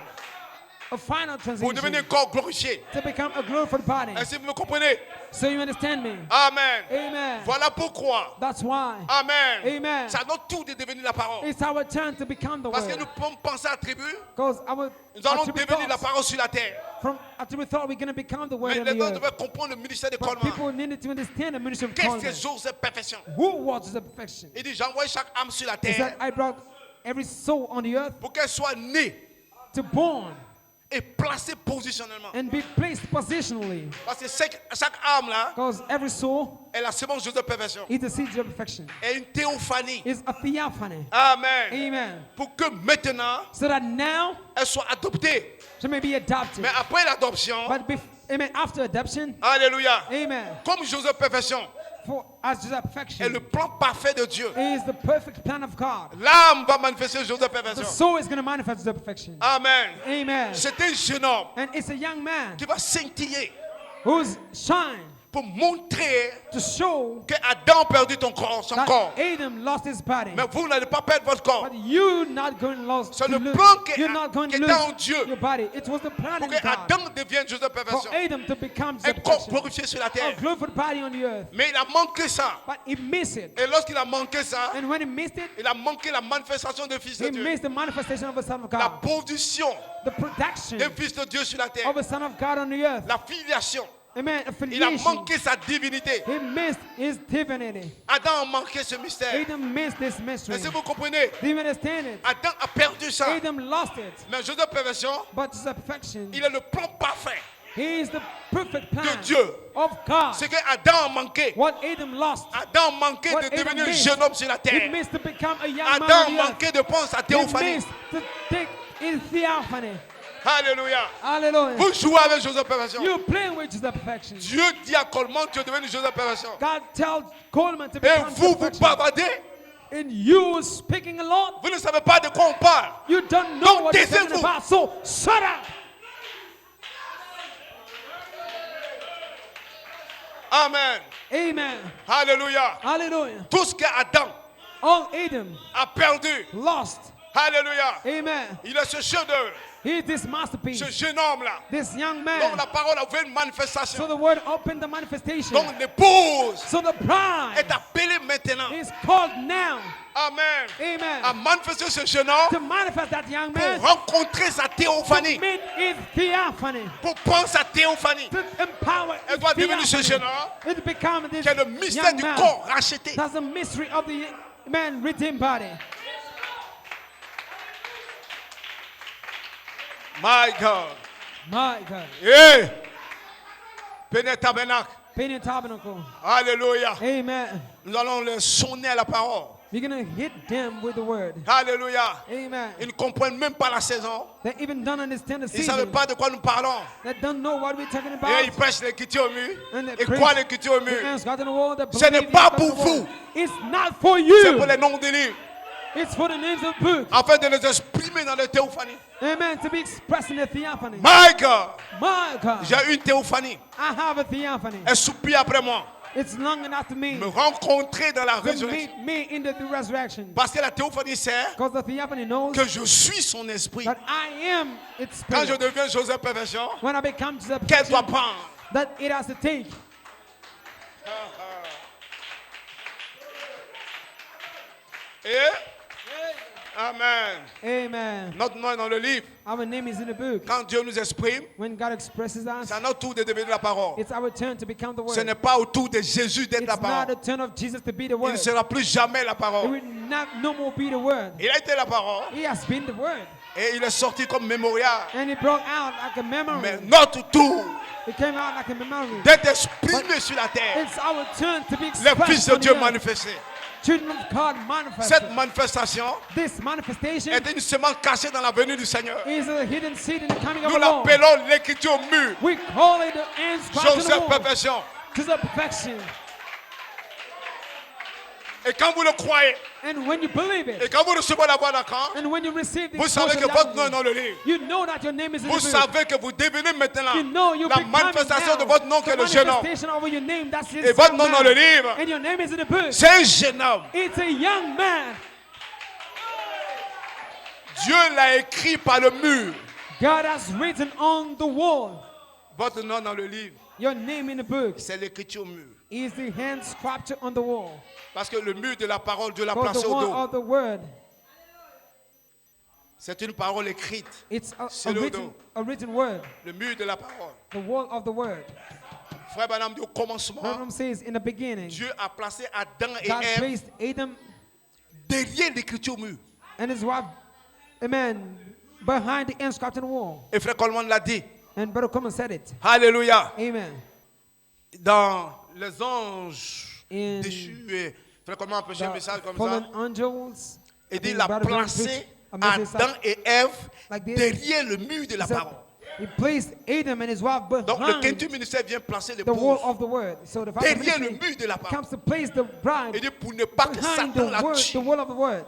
A final pour devenir transition un corps glorifié. to become a glorified body. Est-ce que vous me comprenez? So you understand me? Amen. Amen. Voilà pourquoi. That's why. Amen. Amen. C'est à notre tour de devenir la parole. It's our turn to become the Parce que word. nous pouvons penser à tribu. Because our Nous allons attribute devenir la thoughts, parole sur la terre. from attribute thought, we're going to become the word Mais on les the gens earth. devaient comprendre le ministère de But Coleman. people needed to understand the ministry of Qu'est-ce que Coleman. Joseph Perfection? Who was the perfection? Il dit, j'envoie chaque âme sur la He said, terre I brought every soul on the earth pour qu'elle soit née to born et placé positionnellement. and be placed positionally. Parce que chaque âme là Because every soul est la semence de perfection. is the seed of perfection. Est une théophanie. Is a theophany. Amen. Amen. Pour que maintenant, So that now elle soit adoptée. she may be adopted. Mais après l'adoption, Amen. After adoption, alléluia. amen. Comme Joseph perfection For as Joseph est perfection le plan parfait de Dieu. is the perfect plan of God. L'âme va manifester Joseph The perfection. soul is going to manifest the perfection. Amen. Amen. C'est un jeune homme And it's a young man qui va scintiller who's shine pour montrer to show que Adam a perdu son that corps. Adam lost his body. Mais vous n'allez pas perdre votre corps. But you're not going to lose. C'est le lose- plan qui You're not going to était lose en Dieu. your body. It was the plan Pour of que God Adam devienne Joseph for perfection. Adam to become Un corps perfection, glorifié sur la a terre. glorified body on the earth. Mais il a manqué ça. But he missed it. Et lorsqu'il a manqué ça, And when he missed it, il a manqué la manifestation du Fils de he Dieu. missed the manifestation of the Son of La God, position the production du Fils de Dieu sur la terre. of the Son of God on the earth. La filiation. Amen. Il a Affiliation. manqué sa divinité. He missed his divinity. Adam a manqué ce mystère. Adam missed this mystery. Est-ce que vous comprenez? Do you understand it? Adam a perdu ça. Adam lost it. Mais Joseph perfection, But it's a perfection. il est le plan parfait He is the perfect de plan Dieu. of God. Ce que Adam a manqué. What Adam lost, Adam a manqué what de Adam devenir un missed, jeune homme sur la he terre. missed to become a young Adam a man on the earth. manqué de prendre sa He théophanie. missed to take in theophany. Alléluia. Hallelujah. Vous jouez avec Joseph perfection. You're playing with the perfection. Dieu dit à Coleman, tu es devenu Joseph perfection. God tells Coleman to Et become vous perfection. bavardez. And you speaking a lot, Vous ne savez pas de quoi on parle. you don't know Donc, what you're talking taisez-vous. about. So shut up. Amen. Amen. Alléluia. Hallelujah. Tout ce que Adam All Adam a perdu. lost. Alléluia. Amen. Il est ce chef d'œuvre. He is this masterpiece. Ce jeune homme-là. This young Donc man. la parole a ouvert une So manifestation. the word opened the manifestation. Donc l'épouse So the bride est appelée maintenant. is called now. Amen. À Amen. manifester ce jeune homme To manifest that young pour man. rencontrer sa To théophanie. meet his theophany. Pour prendre sa théophanie. To empower Elle doit devenir ce jeune theophany. homme It become this qui est le mystère young du man. corps racheté. That's the mystery of the man redeemed body. My God. My God. Yeah. Pénètre tabernacle. Painting tabernacle. Alléluia. Amen. Nous allons leur sonner à la parole. We're going to hit them with the word. Alléluia. Amen. Ils ne comprennent même pas la saison. They even don't understand the Ils ne savent season. pas de quoi nous parlons. They don't know what we're talking Et about. ils prêchent l'écriture au mur. And they Et preach croient l'écriture au the mur. hands God in the wall, they Ce n'est believe pas in God in pour the wall. vous. It's not for C'est you. pour les noms des livres. It's for the names of books. Afin de les exprimer dans les théophanies. Amen. To be expressed in the theophany. My God. My God. J'ai une théophanie. I have a theophany. Elle soupire après moi. It's longing after me Me rencontrer dans la to résurrection. meet me in the resurrection. Parce que la théophanie sert Because the theophany knows que je suis son esprit. that I am its Quand je spirit. deviens Joseph Perfection, When I become the qu'elle doit perfection prendre. that it has to take. Et Amen. Amen. Notre nom est dans le livre. Our name is in the book. Quand Dieu nous exprime, When God expresses us, c'est à notre tour de devenir la parole. it's our turn to become the Ce word. n'est pas au tour de Jésus d'être la It's not parole. the turn of Jesus to be the Il word. ne sera plus jamais la It parole. will not no more be the word. Il a été la parole He has been the word. et il est sorti comme mémorial. And it brought out like a memory. Mais notre tour It came out like a memory. d'être exprimé sur la terre, It's our turn to be les expressed fils de on the Dieu earth. manifestés. Children of God manifested. Cette manifestation This manifestation est une semence cachée dans la venue du Seigneur. is a hidden seed in the coming of Nous the Lord. l'appelons l'écriture au mur. We call it the end scratch on the Joseph wall. Perfection. To the perfection. Et quand vous le croyez, And when you believe et it, quand vous recevez la voix d'Acan, and when you receive vous this savez que portion votre of nom est that, dans le livre. you know that your name is in Vous the book. savez que vous devenez maintenant You know you la becoming manifestation de now votre nom qui est the le jeune homme. manifestation of your name. That's Et votre nom dans le livre, And your name is in the book. c'est un jeune homme. It's a young man. Dieu l'a écrit par le mur. God has written on the wall. Votre nom dans le livre, Your name in the book c'est l'écriture au mur. is the hand sculpture on the wall. Parce que le mur de la parole, Dieu l'a Because placé the au wall dos. of the word, C'est une parole écrite. it's C'est le a written word. Le mur de la parole. The wall of the word. Frère Branham dit au commencement, Branham says in the beginning, Dieu a placé Adam et God Ève placed Adam derrière l'écriture au mur. and his wife, amen, behind the inscripted wall. Et frère Coleman l'a dit. And Brother Coleman said it. Alléluia. Amen. Dans les anges In déchus, et frère Coleman a prêché un the message comme fallen ça. angels, I Il dit, think il a Brother Graham placé preached a message Adam et Ève like this. derrière le mur de la He said, parole. he placed Adam and his wife Donc le behind quintuple ministère vient placer the wall l'épouse of the word. So the Father derrière le ministry mur de la parole. comes to place the bride Il dit pour ne pas que behind Satan la the tue. wall of the word,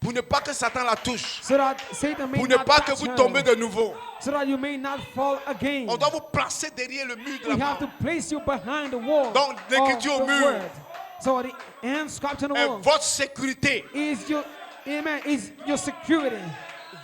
Pour ne pas que Satan la touche. so that Satan may Pour ne not pas que touch vous her, tombez de nouveau. so that you may not fall again. On doit vous placer derrière le mur de We la have to parole. place you behind the wall Donc, of l'écriture au the mur. word. So the inscription on the Et wall votre sécurité, is your, amen, is your security,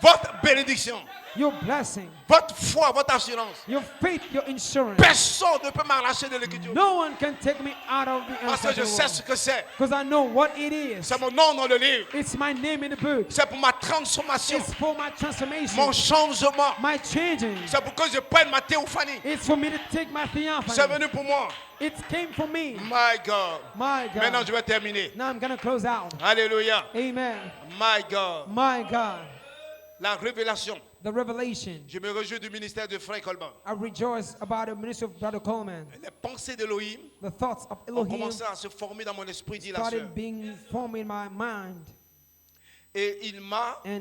votre bénédiction, your blessing, votre foi, votre assurance. your faith, your insurance. Personne ne peut m'arracher de l'écriture. No one can take me out of the Parce que je sais inscription ce que c'est. because I know what it is. C'est mon nom dans le livre. It's my name in the book. C'est pour ma transformation, It's for my transformation, mon changement. my changing. C'est pour que je prenne ma théophanie. It's for me to take my C'est theophany. venu pour moi. It came for me. My God. My Maintenant, God. je vais terminer. Now I'm going to close out. Alléluia. Amen. My God. My God. La révélation. The revelation. Je me réjouis du ministère de Frère Coleman. I rejoice about the ministry of Brother Coleman. Les pensées d'Elohim The thoughts of ont Elohim commencé à se former dans mon esprit, dit la sœur. started being formed in my mind. Et il m'a And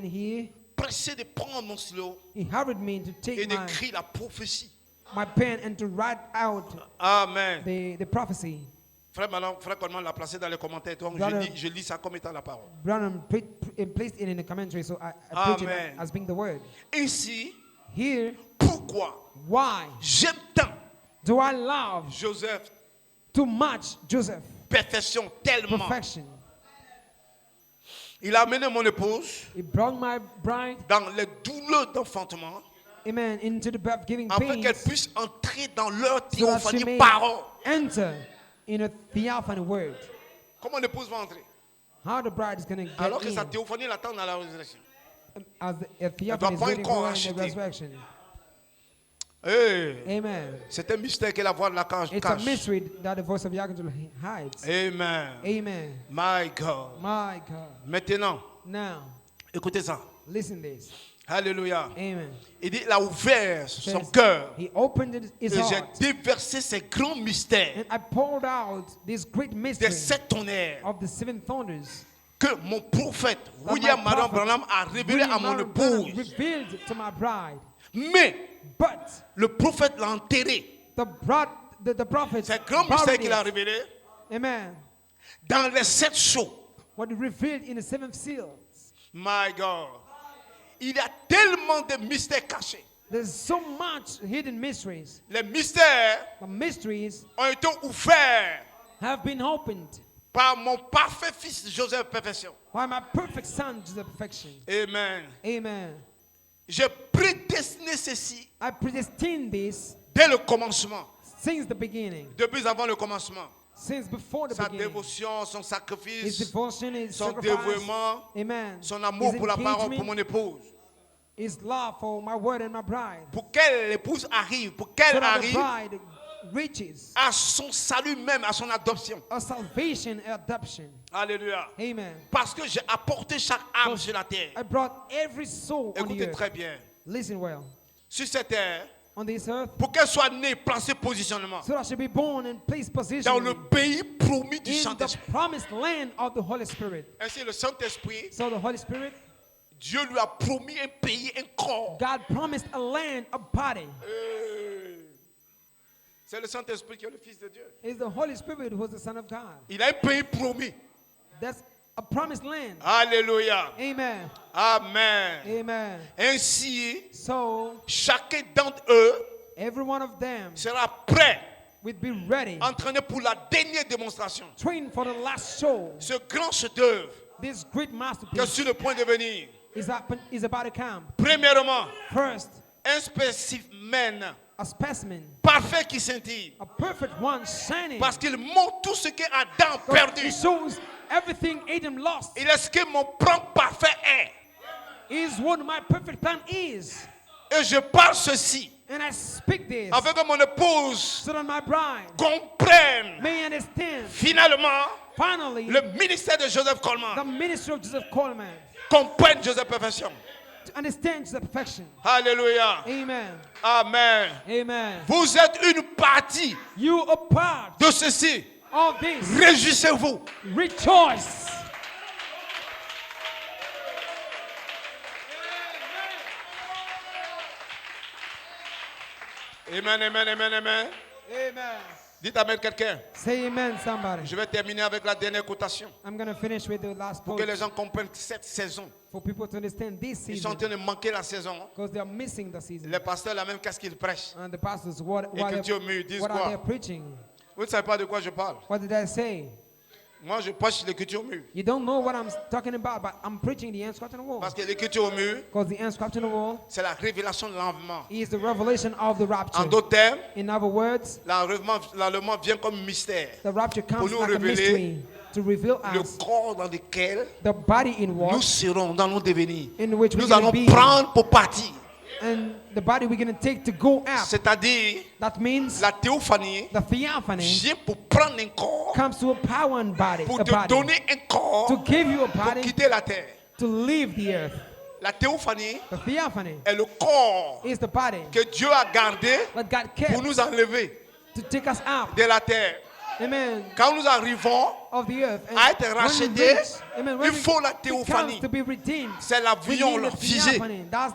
pressé de prendre mon stylo he hurried me to et take d'écrire la prophétie. my pen and to write out Amen. the prophecy. Frère, maintenant, Frère Coleman l'a placé dans les commentaires. Donc, Brother- je lis ça comme étant la parole. Branham placed it in the commentary, so I preach it Amen. as being the word. Ainsi, Here, pourquoi why j'aime tant do I love Joseph, too much Joseph? perfection tellement. Perfection. Il a amené mon épouse He brought my bride, dans les douleurs d'enfantement amen, into the birth-giving afin qu'elle pains puisse entrer dans leur so that she théophanie may parole. enter in a theophany word. Comment l'épouse va entrer? How the bride is going to Alors get que sa in théophanie l'attend dans la résurrection. as a doit theophany is pas waiting encore for her in acheter. the resurrection. Hey, Amen. c'est un mystère que la voix de la cage It's a cache. mystery that the voice of Archangel hides. Amen. Amen. My God. My God. Maintenant, Now, écoutez ça. listen this. Alléluia. Amen. Il dit, il a ouvert son Says, cœur he opened his et j'ai heart, déversé ces grands mystères and I poured out this great des mystery 7 tonnerres of the seven thunders que mon prophète that William my Marion prophet Branham a révélé à William mon Marion Branham épouse. revealed to my bride. Mais But le prophète l'a enterré. the prophet C'est un grand mystère buried qu'il a it. révélé Amen. dans les 7 sceaux. What he revealed in the seventh seal. My God. Il y a tellement de mystères cachés. There's so much hidden mysteries. Les mystères The mysteries ont été ouverts have been opened par mon parfait fils Joseph Perfection. by my perfect son to the perfection. Amen. Amen. J'ai prédestiné ceci I predestined this dès le commencement, since the beginning, depuis avant le commencement. since before the Sa beginning. dévotion, son His sacrifice, devotion, his son sacrifice, dévouement, amen. son amour His pour la parole, pour engagement, mon épouse. his love for my word and my bride. Pour qu'elle, l'épouse arrive, pour So qu'elle that the arrive bride reaches à son salut même, à son adoption. a salvation and adoption. Alléluia. Amen. Parce que j'ai apporté chaque âme sur la terre. I brought every soul on the Écoutez earth. très bien. Listen well. Sur cette terre, On this earth, pour qu'elle soit née, placée positionnement so that she be born and placed dans position le pays promis du in the Saint-Esprit. promised land of the Holy Spirit. Ainsi, le Saint-Esprit, So the Holy Spirit, Dieu lui a promis un pays, un corps. God promised a land, a body. C'est le Saint-Esprit qui est le Fils de Dieu. It's the Holy Spirit who is the Son of God. Il a un pays promis. That's a promised land. Alléluia. Amen. Amen. Amen. Ainsi, So chacun d'entre eux every one of them sera prêt, will be ready, entraîné pour la dernière démonstration. trained for the last show. Ce grand chef-d'œuvre This great qui est masterpiece sur le point de venir. is about to come. Premièrement, First, un spécimen a specimen, parfait qui scintille. a perfect one shining. Parce qu'il montre tout ce que Adam a perdu. It shows everything Adam lost. Il est ce que mon plan parfait est. Is what my perfect plan is. Et je parle ceci And I speak this afin que mon épouse so that my bride comprenne may understand finalement finally le ministère de Joseph the Coleman. ministry of Joseph Coleman. Comprenne Joseph Perfection. to understand the perfection. Alléluia. Amen. Amen. Amen. Vous êtes une partie You are part de ceci. of this. Réjouissez-vous. Rejoice. Amen, amen, amen, amen. Amen. Dites amen quelqu'un. Say amen, somebody. Je vais terminer avec la dernière cotation I'm going to finish with the last pour point que les gens comprennent cette saison. for people to understand this Ils sont en season train de manquer la saison. because they are missing the season. Les pasteurs, là même, qu'est-ce qu'ils prêchent? And the pastors, what Écriture au mur, disent are quoi? they preaching? Vous ne savez pas de quoi je parle. What did I say? Moi, je prêche l'écriture au mur. You don't know what I'm talking about, but I'm preaching the inscription on the wall. Parce que l'écriture au mur, Because the inscription on the wall c'est la révélation de l'enlèvement. is the revelation of the rapture. En d'autres termes, In other words, l'enlèvement vient comme mystère. the rapture comes nous like a révéler mystery to reveal Le us corps dans lequel the body in nous what, serons dans nos devenirs. in which we're Nous going allons to be, prendre pour partir. and the body we're going to take to go out. C'est-à-dire, That means la théophanie the theophany vient pour prendre un corps, comes to empower a body, pour a te body, donner un corps to give you a pour body quitter la terre. to leave the earth. La théophanie The theophany est le corps is the body que Dieu a gardé that God pour kept nous enlever to take us out. de la terre. Amen. Quand nous arrivons Of the earth. And à être when we rachetés, reach, amen, when il faut la it théophanie. comes to be redeemed. C'est We l'avion need the figé. theophany. That's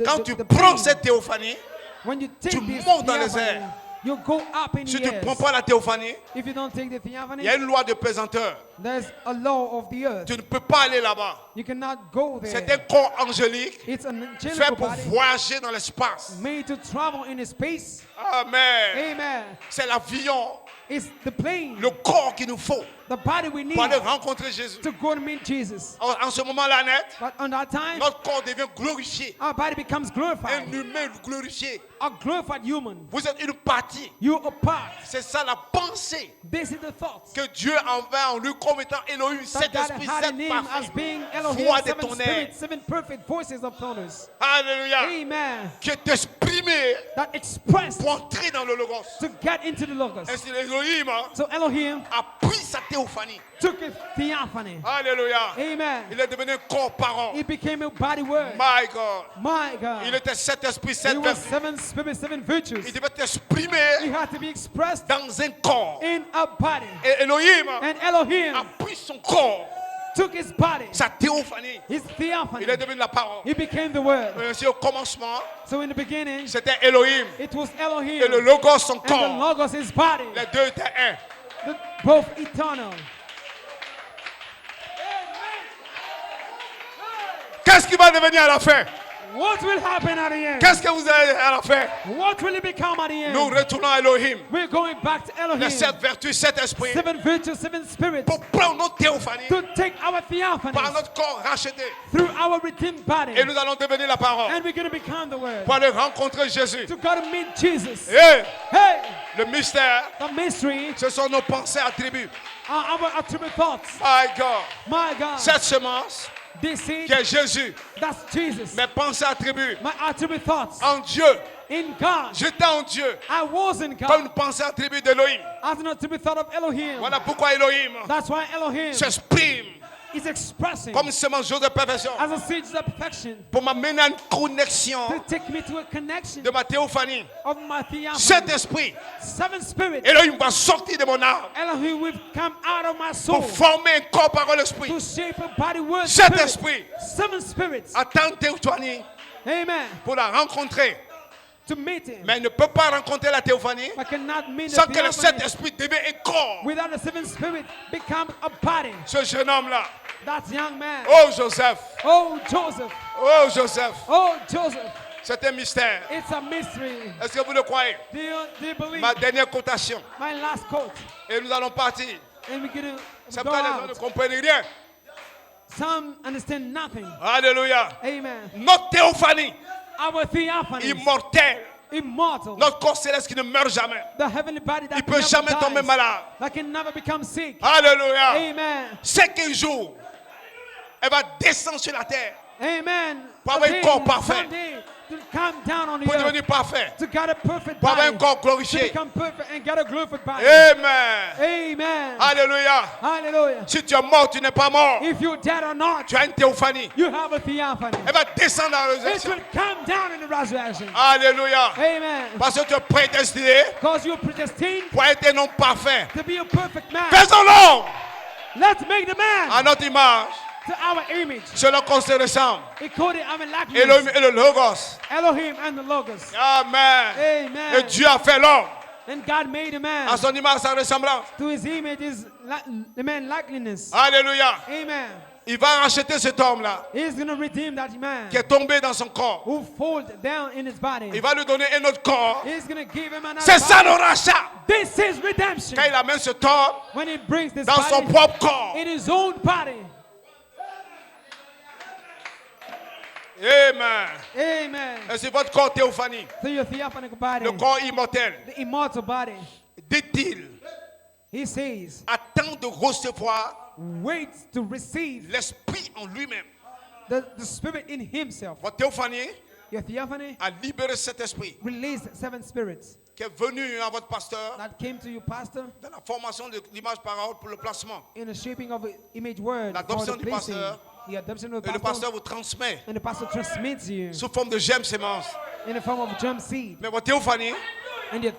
Quand the tu plane. prends cette théophanie, When you take tu this montes dans les theophany, airs. you go up in si the tu ne air. prends pas la théophanie, If you don't take the il theophany, y a une loi de pesanteur. there's a law of the earth. Tu ne peux pas aller là-bas. You cannot go C'est un there. corps angélique It's an fait angelic pour body voyager dans l'espace. made to travel in space. Amen. Amen. C'est l'avion, It's the plane, le corps qu'il nous faut the body we need pour aller rencontrer Jésus. to go to meet Jesus. En ce moment-là, net, But on that time, notre corps devient glorifié. our body becomes Un glorified, humain glorifié. a glorified human. Vous êtes une partie. You are part. C'est ça la pensée This is the thought que Dieu envers en lui comme étant Elohim, that cet God esprit, had in cette him as parfait. being Elohim, Voix des seven tonnerres. spirits, seven perfect voices of thunders. Alléluia. Amen. Qui est exprimé That expressed pour entrer dans le Logos. to get into the Logos. Ainsi, Elohim So Elohim a pris sa théophanie. took a theophany. Alléluia. Amen. Il est devenu un corps parent. It became a body word. My God. My Il God. était sept esprits, It sept was vertus. seven spirits, seven virtues. Il devait s'exprimer It had to be expressed dans un corps. in a body. Et Elohim And Elohim a pris son corps, took his body, sa théophanie. his theophany. Il est devenu la parole. He became the word. Ainsi, au commencement, So in the beginning, c'était Elohim. it was Et le Elohim. Logos, son And the corps. Logos, his body. Les deux étaient un. Both eternal. Qu'est-ce qui va devenir à la fin? What will happen at the end? Qu'est-ce que vous allez à la fin? What will it become at the Nous end? retournons à Elohim. We're going back to Les Elohim. sept vertus, sept esprits. Seven virtues, seven spirits. Pour prendre notre théophanie To take our theophany par notre corps racheté. through our redeemed body. Et nous allons devenir la parole. And we're going to become the word. Pour aller rencontrer Jésus. To go to meet Jesus. Et Hey, le mystère, the mystery ce sont nos pensées attribuées. are our attribute thoughts. My God. My God. Cette semence This seed, qui est Jésus. that's Jesus. Mes pensées attribuées My attribute thoughts. en Dieu. In God. J'étais en Dieu. I was in Comme God. une pensée attribuée d'Elohim. As an attribute thought of Elohim. Voilà pourquoi Elohim That's why Elohim s'exprime is expressing comme semence de perfection. as a seed of perfection Pour m'amener à une connexion to take me to a connection de ma théophanie. of my theophany. Cet esprit, Seven spirits. Elohim va sortir de mon âme Elohim will come out of my soul pour former un corps par l'esprit. to shape a body word. Cet spirit. esprit Seven spirits. attend théophanie Amen. pour la rencontrer. To meet him. Mais il ne peut pas rencontrer la théophanie I cannot meet the sans que le theophany Saint-Esprit devienne un corps. without the seven spirit become a body. Ce jeune homme-là, That young man. oh Joseph, Oh Joseph. oh Joseph, Oh Joseph. c'est un mystère. It's a mystery. Est-ce que vous le croyez? Do you believe? Ma dernière cotation. My last quote. Et nous allons partir. And we're going C'est to go pourquoi les gens ne out. comprennent rien. Some understand nothing. Alléluia. Amen. Notre théophanie Our theophany. immortelle, Immortal. notre corps céleste qui ne meurt jamais. The heavenly body that Il peut never jamais tomber dies, malade. that can never become sick. Alléluia. Amen. C'est qu'un jour, elle va descendre sur la terre. Amen. Pour avoir un Again, corps parfait. someday, to come down on the pour earth, devenir parfait, to get a perfect pour avoir body, un corps to glorifié. become perfect and get a glorified body. Amen. Amen. Alléluia. Hallelujah. Si tu es mort, tu n'es pas mort. If you're dead or not, Tu as une théophanie. you have a theophany. Elle va descendre dans la It résurrection. will come down in the resurrection. Alléluia. Amen. Parce que tu es prédestiné Because you're predestined pour être un homme parfait. to be a perfect man. Faisons-le Let's make the à man notre image, to our image. selon qu'on se ressemble. According to our Elohim likeness. et le Logos. Elohim and the Logos. Amen. Et Amen. Dieu a fait l'homme And God made a à man son image, sa ressemblance. to his image, the man likeness. Alléluia. Amen. Il va racheter cet homme-là He's going to redeem that man qui est tombé dans son corps. who folded down in his body. Il va lui donner un autre corps. He's going to give him another C'est ça body. le rachat. This is redemption. Quand il amène ce homme When he brings this dans son body propre corps. in his own body. Amen. Amen. Et c'est votre corps théophanie, So your theophanic body, le corps immortel. the immortal body, Dit-il, he says, attend de recevoir waits to receive l'esprit en lui-même. the spirit in himself. Votre théophanie Your theophany a libéré cet esprit released 7 spirits qui est venu à votre pasteur that came to you, pastor, dans la formation de l'image parole pour le placement. in the shaping of an image word for L'adoption the du placing. pasteur. The adoption of Et the le pasteur pastor, vous transmet and the pastor transmits you sous forme de gemmes sémences. in the form of germ seed. Mais votre théophanie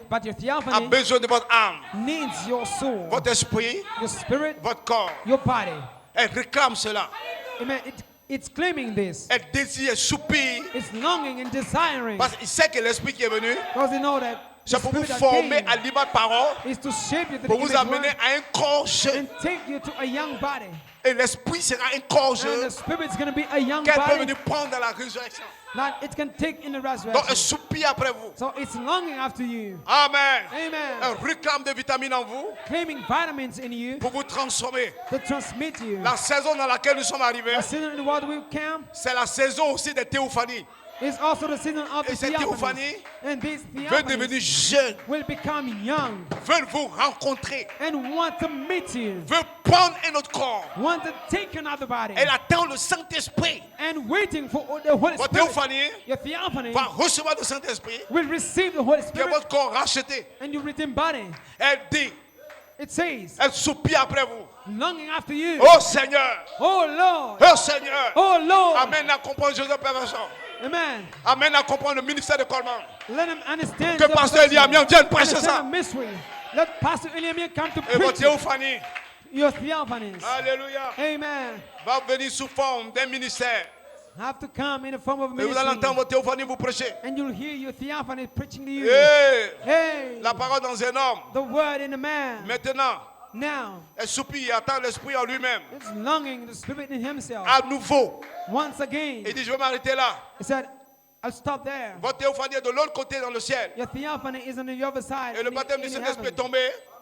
But your a theophany besoin de votre âme, needs your soul, votre esprit, your spirit, votre corps. your body. Elle réclame cela. Amen. It's claiming this. Elle désire, elle soupire. It's longing and desiring. Parce qu'il sait que l'esprit qui est venu, Because they know that the c'est pour vous spirit that former came à l'image parole, is to shape you to the pour vous image amener word à un corps jeune. and take you to a young body. Et l'esprit sera un corps And jeune the spirit's going to be a young qu'elle peut body venir prendre dans la résurrection. that it can take in the Donc elle resurrection. soupire après vous. So it's longing after you. Amen. Amen. Elle réclame des vitamines en vous Claiming vitamins in you pour vous transformer. to transmit you. La saison dans laquelle nous sommes arrivés, The season in the world we come c'est la saison aussi des théophanies. is also the season of Et the cette theophanies. théophanie And these veut devenir theophanies jeune, will become young veut vous rencontrer, and want to meet you, veut prendre un autre corps. want to take another body, Elle attend le Saint-Esprit. and waiting for the Holy Votre Spirit. théophanie Your theophany va recevoir le Saint-Esprit, will receive the Holy qui est Spirit votre corps racheté. and your redeemed body. Elle dit, It says, elle soupire après vous. longing after you. Oh Seigneur, Oh Lord. oh Seigneur. Oh Lord. Amène à comprendre Joseph Perversion. Amen. Amène à comprendre le ministère de Coleman. Let him understand. Que the Pasteur perfection. Eliamian vienne prêcher Understand ça. the mystery. Let Pastor Eliamian come to Et votre preach it. théophanie, Your theophanies. alléluia, Amen. va venir sous forme d'un ministère. Have to come in the form of a Et vous allez entendre ministry. votre théophanie vous prêcher. And you'll hear your theophany preaching to you. Et Hey. la parole dans un homme. The word in the man. Maintenant, Now. elle soupire, elle attend l'esprit en lui-même. It's longing the spirit in himself. À nouveau. Once again. Il dit, je vais m'arrêter là. He said, I'll stop there. Votre théophanie est de l'autre côté dans le ciel. Your theophany is on the other side. Et le in baptême the- du in the Saint-Esprit est heaven. tombé.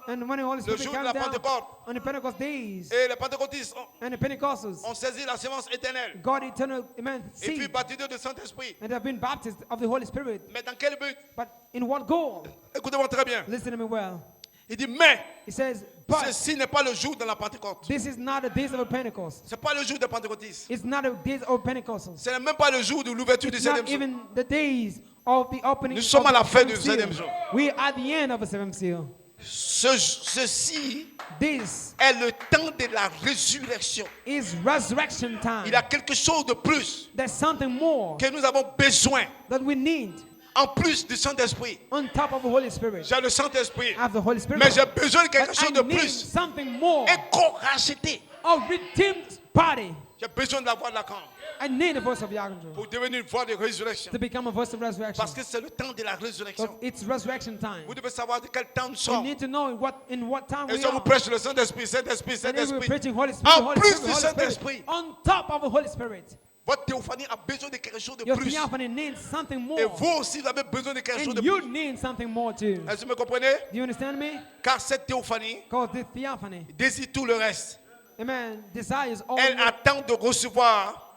And when the Holy Spirit jour de comes la down Pentecôte. on the Pentecost days Et les pentecôtistes and the Pentecostals, ont saisi la sémence éternelle. God eternal, amen, Et puis seed, baptisés de Saint-Esprit. and have been baptized of the Holy Spirit. Mais dans quel but? But in what goal? Écoutez-moi très bien. Listen to me well. Il dit, mais He says, but ceci n'est pas le jour de la Pentecôte. this is not the days of a Pentecost. Ce n'est pas le jour des pentecôtistes. It's not the days of Pentecostals. Ce n'est même pas le jour de l'ouverture du It's not septième jour. even the days of the opening Nous sommes of à la the fin du seventh seal. septième jour. We are at the end of the seventh seal. Ceci This est le temps de la résurrection. is resurrection time. Il y a quelque chose de plus There's something more que nous avons besoin. that we need En plus du Saint-Esprit. on top of the Holy Spirit. J'ai le Saint-Esprit. I have the Holy Spirit. Mais j'ai besoin de quelque But chose I de need plus. something more. Un corps racheté. A redeemed body. J'ai besoin de la voix de Lacan I need a voice of the archangel pour devenir une voix de résurrection. to become a voice of resurrection. Parce que c'est le temps de la résurrection. So it's resurrection time. Vous devez savoir de quel temps nous We sommes. need to know in what time Et we si on vous are. prêche le Saint-Esprit, Saint-Esprit, And if we're Saint-Esprit, preaching Holy Spirit, en Holy plus Spirit, du Holy Saint-Esprit, Spirit, on top of the Holy Spirit, votre théophanie a besoin de quelque chose de your plus. theophany needs something more. Et vous aussi, vous avez besoin de quelque chose de And you plus. need something more too. Est-ce que vous me comprenez? Do you understand me? Car cette théophanie Because the theophany, désire tout le reste. amen, desires all, Elle attend de recevoir,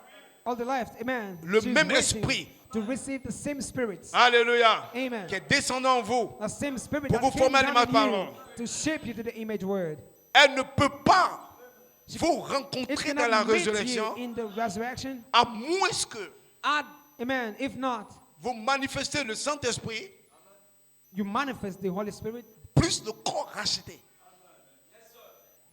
all the left, amen. le She's même waiting esprit. to receive the same spirits, alléluia, Amen. qui est descendant en vous. the same spirit Pour that vous came former à down l'image in parole. you to shape you to the image word. Elle ne peut pas vous It's rencontrer dans la gonna meet you résurrection in the resurrection. à moins que Amen. If not, vous manifestez le Saint-Esprit, you manifest the Holy Spirit plus le corps racheté.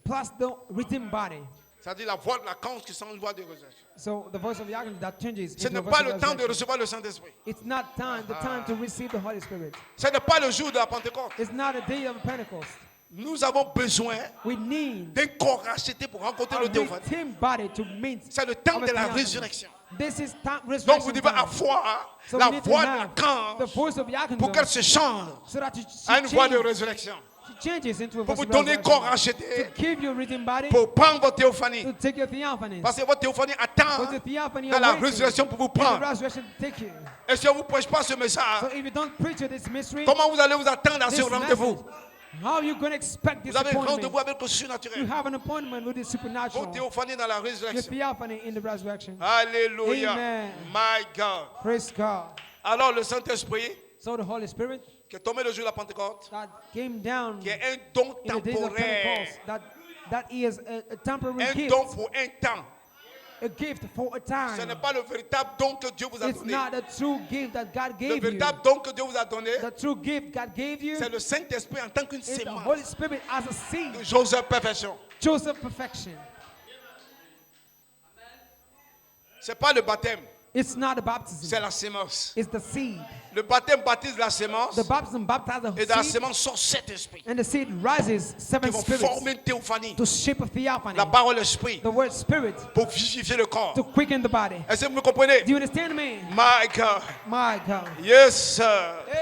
plus the redeemed body. C'est-à-dire la voix de la cause qui s'en voix de résurrection. So the voice of the archangel that changes. Ce into n'est a voice pas of le temps de resurrection. recevoir le Saint-Esprit. It's not the time to receive the Holy Spirit. Ce n'est pas le jour de la Pentecôte. It's not a day of Pentecost. Nous avons besoin We need d'un corps racheté pour rencontrer a le théophanie. redeemed body to meet. C'est le temps our de la theophany. résurrection. This is time, Donc resurrection vous devez time. avoir So la we need to voix de la have the cause voice of the archangel pour qu'elle se change so that à une voix de changes, résurrection. she changes into a Pour voice vous of donner corps resurrection. racheté To give you a redeemed body, pour prendre votre théophanie. to take your theophany. Parce que votre théophanie attend Because the theophany dans la awaiting résurrection pour vous in the prendre. resurrection to take you. Et si on ne vous prêche pas ce So message, if you don't preach this mystery, comment vous allez vous attendre à ce this rendez-vous? message, how are you going to expect this Vous avez un appointment? rendez-vous avec le You surnaturel. have an appointment with the Votre supernatural. théophanie dans la Your résurrection. theophany in the resurrection. Alléluia. Amen. My God. Praise God. Alors le Saint-Esprit So the Holy Spirit qui est tombé le jour de la Pentecôte, that came down qui est un don in the days of temporaire, Pentecost, that is a temporary un gift, don pour un temps. a gift for a Ce n'est time. pas le véritable don que Dieu vous a It's donné. not a true gift that God Le gave you. véritable don que Dieu vous a donné, The true gift God gave you c'est le Saint-Esprit en tant qu'une is the sémence Holy Spirit as a de seed. Joseph Perfection. Joseph perfection. Ce n'est pas le baptême, It's not a c'est baptism. la sémence. It's the seed. Le baptême baptise la sémence The baptism baptizes et de la the seed, sémence sort sept esprits and the seed rises qui seven vont spirits former une théophanie. to shape a theophany. La parole esprit The word spirit pour vivifier le corps. to quicken the body. Est-ce que vous me comprenez? Do you understand me? My God. My God. Yes, sir. Amen.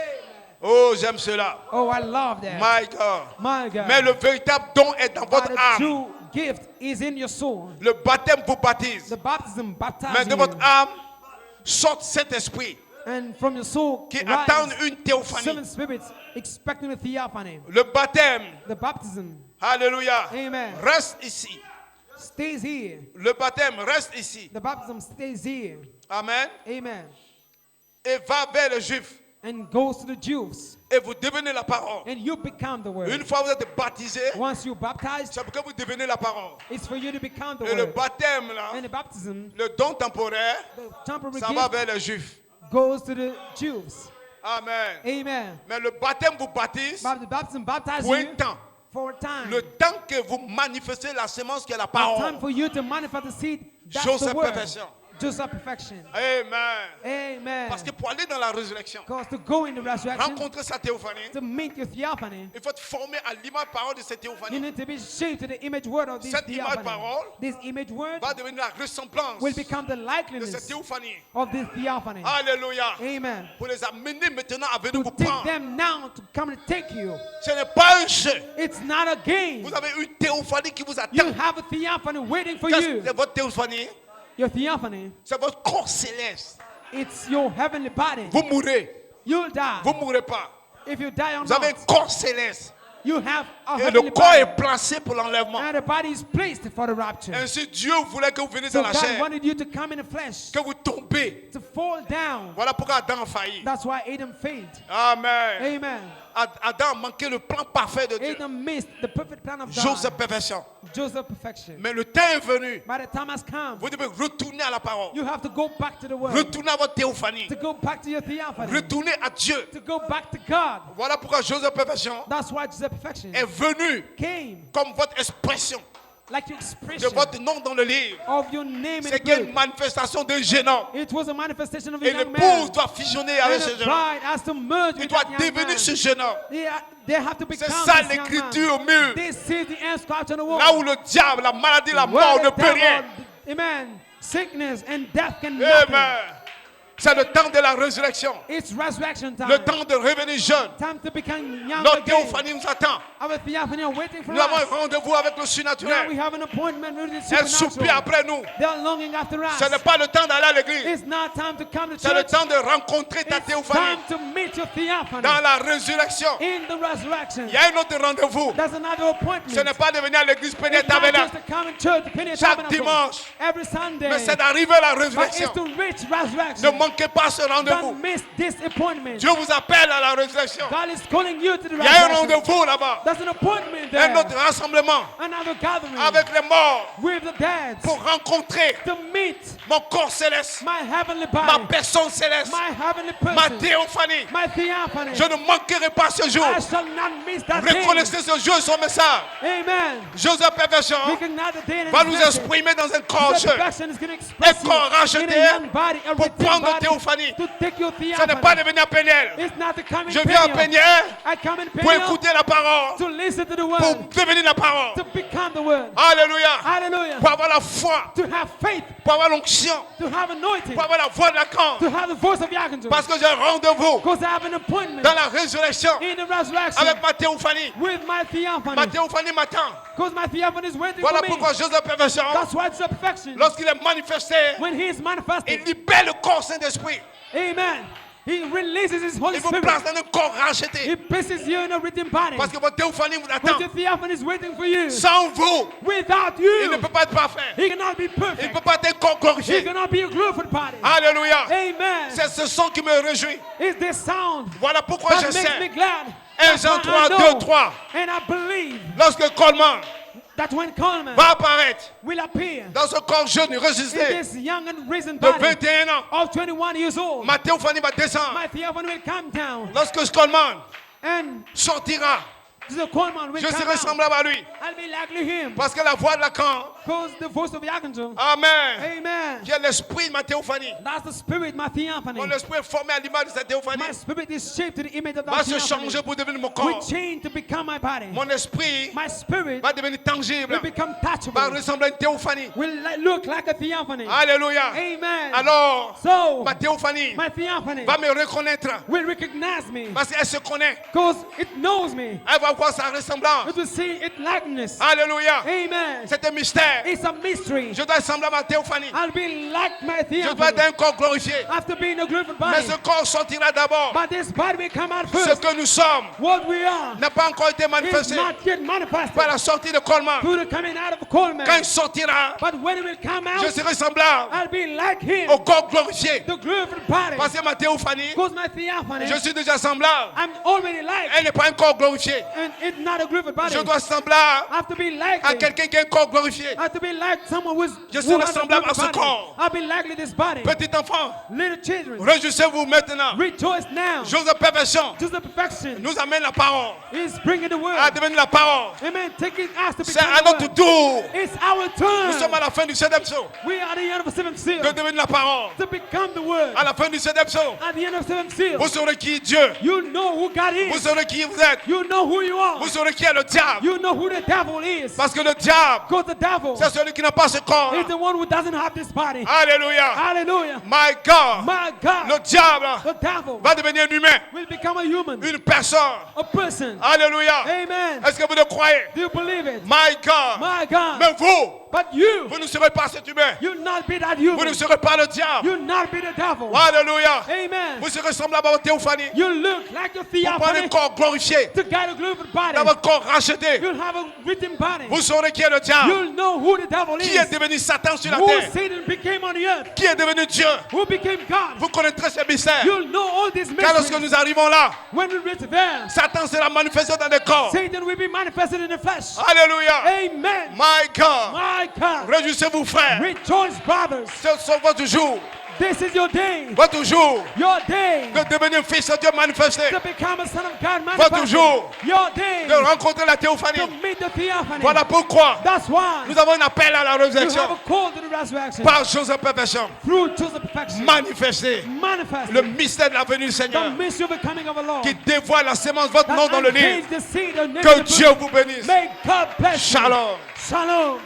Oh, j'aime cela. Oh, I love that. My God. My God. Mais le véritable don est dans But votre the âme. true gift is in your soul. Le baptême vous baptise. The baptism Mais baptizes de you. votre âme sortent sept esprits And from your soul qui rise attendent une seven théophanie. spirits expecting a theophany. Le baptême, The baptism alléluia, Amen. reste ici. stays here. Le baptême reste ici. The baptism stays here. Amen. Amen. Et va vers les Juifs. And goes to the Jews. Et vous devenez la parole. And you become the Une word. fois vous êtes baptisé, Once you're baptized, c'est pour que vous devenez la parole. it's for you to become the Et le word. baptême, là, And the baptism, le don temporaire, the temporary ça va gift, vers les Juifs. goes to the Jews. Amen. Amen. Mais le baptême vous baptise But the baptism baptizes pour un you temps. for a time. Le temps que vous manifestez la sémence qui est la A time parole. for you to manifest the seed. That's Joseph the word. perfection. Joseph perfection. Amen. Amen. Parce que pour aller dans la résurrection, Because to go in the resurrection, rencontrer sa théophanie, to meet your theophany, il faut être formé à l'image parole de cette you théophanie. need to be shaped to the image word of this Cette image theophany. parole This image word Va devenir la ressemblance will become the de cette likeness théophanie. of this theophany. Alléluia. Amen. Pour les amener maintenant à venir To vous take prendre. them now to come and take you. Ce n'est pas un jeu. It's not a game. Vous avez une théophanie qui vous You attend. have a theophany waiting for Qu'est-ce you. que c'est votre théophanie? Your theophany, C'est votre corps céleste. it's your heavenly body. Vous mourrez. You'll die. Vous ne mourrez pas. If you die or Vous avez un not, corps céleste. you have a Et heavenly le corps est body. placé pour l'enlèvement. And the body is placed for the rapture. Ainsi, Dieu voulait que vous veniez So dans la God chair. wanted you to come in the flesh, Que vous tombez. to fall down. Voilà pourquoi Adam a failli. That's why Adam failed. Amen. Amen. Adam a manqué le plan parfait de Dieu. Adam missed the perfect plan of God. Joseph perfection. Joseph perfection. Mais le temps est venu. By the time has come, Vous devez retourner à la parole. you have to go back to the word. Retournez à votre théophanie. To go back to your theophany. Retournez à Dieu. To go back to God. Voilà pourquoi Joseph perfection That's why Joseph perfection est venu came comme votre expression like your de expression votre nom dans le livre. of your name in C'est the qu'il y a une book. manifestation d'un jeune homme. It was a manifestation of a Et young man. l'épouse doit fusionner avec And ce the jeune homme. bride has to merge Il with doit that young man. devenir ce jeune homme. They have to become C'est ça this young l'écriture man. au mur. This is the inscription on the wall. Là où le diable, la maladie, la Where mort the ne peut devil, rien. Amen. Sickness and death can nothing. Amen. C'est le temps de la résurrection. It's resurrection time. Le temps de revenir jeune. Time to become young Notre again. théophanie nous attend. Our theophany are waiting for Nous avons un us. rendez-vous avec le Now we surnaturel. have an appointment with the Elle soupire supernatural. après nous. They are longing after us. Ce n'est pas le temps d'aller à l'église. It's not time to come to C'est le church. temps de rencontrer ta It's théophanie time to meet your theophany dans la résurrection. in the resurrection. Il y a un autre rendez-vous. That's another appointment. Ce n'est pas de venir à l'église Péniel It's not just Tabernacle, to come in church to finish chaque tabernacle dimanche, every Sunday, mais c'est d'arriver à la but it's résurrection. to reach Ne resurrection. manquez pas ce rendez-vous. Don't miss this appointment. Dieu vous appelle à la résurrection. God is calling you to the Il y a un resurrection. rendez-vous là-bas. There's an appointment un there. autre rassemblement Another gathering avec les morts with the dead pour rencontrer to meet mon corps céleste, my heavenly ma body, personne céleste, my heavenly ma person, théophanie. my theophany. Je ne manquerai pas ce jour. I shall not miss that day. Reconnaissez ce jour et son message. Amen. Joseph Perversion Recognize the day and va its nous message. exprimer dans un corps The jeune. perfection is going to express Un corps you racheté in a young body, a pour redeemed prendre body, théophanie. to take your Ce n'est theophany. pas de venir à Péniel. It's not to come in Je viens à Peniel. Péniel I come in pour Peniel écouter la parole, to listen to the pour word, devenir la parole. to become the word. Alléluia. Hallelujah. Pour avoir la foi, To have faith, pour avoir l'onction, to have anointing, pour avoir la voix de la camp. to have the voice of the archangel. Parce que j'ai un rendez-vous Because I have an appointment dans la résurrection in the resurrection avec ma théophanie. with my Ma theophany. théophanie m'attend. Because my theophany is waiting Voilà for me. pourquoi Joseph Perversion, That's why it's a perfection. lorsqu'il est manifesté, When he is il manifested, libère le corps Saint-Esprit. amen, he releases his Holy Il vous Spirit. place dans un corps He racheté. places you in a redeemed body. Parce que votre théophanie vous But attend. the theophany is waiting for you. Sans vous, Without il ne you, peut pas être parfait. he cannot be Il ne perfect. peut pas être un corps He glorifié. cannot be a glorified body. Alléluia. Amen. C'est ce son qui me réjouit. It's this sound Voilà pourquoi je that makes me sais. glad. 1 That's Jean why I 3, know 2, 3. and I believe Lorsque Coleman that when Coleman va apparaître will appear dans ce corps jeune in ressuscité this young and risen de body 21 ans, of 21 years old, ma théophanie va descendre. my theophany will come down Lorsque Coleman and sortira, the Coleman will je come serai down. semblable à lui. I'll be like him. Parce que la voix de Lacan, Because the voice of the archangel, Amen, amen, qui est l'esprit de ma théophanie. that's the spirit, my theophany. Mon esprit est formé à l'image de cette théophanie. My spirit is shaped to the image of Va that se theophany. changer pour devenir mon We corps. change to become my body. Mon esprit My spirit va devenir tangible. will become Va touchable. ressembler à une théophanie. Will look like a theophany. Alléluia. Amen. Alors, So, ma théophanie my theophany va me reconnaître. will recognize me Parce qu'elle se connaît. because it knows me. Elle va voir sa ressemblance. It will see its likeness. Alléluia. Amen. C'est un mystère. It's a mystery. Je dois ressembler à ma théophanie. I'll be like my Je dois theophany être un corps glorifié. after being a glorified Mais body. ce corps sortira d'abord. But this body will come out Ce first. que nous sommes What we are n'a pas encore été is manifesté not yet manifested par la sortie de Coleman. through the coming out of Coleman. Quand il sortira, But when it will come je out, serai semblable I'll be like him, au corps glorifié. the glorified body. Parce que ma théophanie, Because my theophany, je suis déjà semblable. I'm already like, Elle n'est pas un corps glorifié. and it's not a glorified body. Je dois ressembler I have to be like à it. quelqu'un qui a un corps glorifié. I have to be like someone who Je who serai has a semblable à glorified ce body. corps. I'll be like this body. Petit enfant, Little children, réjouissez-vous maintenant. rejoice now. Joseph Perversion Just the perfection nous amène la parole. is bringing the word. À devenir la parole. Amen. Take it as to C'est become à the notre word. tour. It's our Nous sommes turn. à la fin du 7e saut. We are the end of the seventh seal. De devenir la parole. To become the word. À la fin du 7e saut, At the end of the seventh seal, vous saurez qui est Dieu. you know who God Vous is. saurez qui vous êtes. You know who you are. Vous saurez qui est le diable. You know who the devil is. Parce que le diable, Because the devil c'est celui qui n'a pas ce corps. is the one who doesn't have this body. Alléluia. Hallelujah. My God. My God. Le diable The devil va devenir un humain. will become a human, Une personne. a person. Alléluia. Amen. Est-ce que vous le croyez? Do you believe it? My God. My God. Mais vous, But you, vous ne serez pas cet humain. you'll not be that Vous ne human. serez pas le diable. You'll not be the devil. Alléluia. Amen. Vous serez semblable à votre théophanie. You look like a Vous prenez un theophany corps glorifié. to get a glorified body. Dans votre corps racheté. You'll have a written body. Vous saurez qui est le diable. You'll know who the devil Qui est is. devenu Satan sur la Who terre. Satan became on the earth. Qui est devenu Dieu. Who became God. Vous connaîtrez ces mystères. You'll know all these Car lorsque mysteries. nous arrivons là, When we reach there, Satan sera manifesté dans des corps. Satan will be manifested in the flesh. Alléluia. Amen. My God. My God. Réjouissez-vous, frères. Rejoice, brothers. C'est votre jour. This is your day. Votre jour Your day de devenir fils de Dieu manifesté. to become a son of God Votre manifested. jour Your day de rencontrer la théophanie. to meet the theophany. Voilà pourquoi That's why nous avons un appel à la you résurrection have a call to the resurrection par Joseph Perversion. through Joseph perfection. Manifesté Manifest le mystère de la venue du the Seigneur mystery of the coming of the Lord. qui dévoile la sémence, votre nom That dans le livre. unveils the seed of Que Dieu vous bénisse. May God bless you. Shalom. Shalom.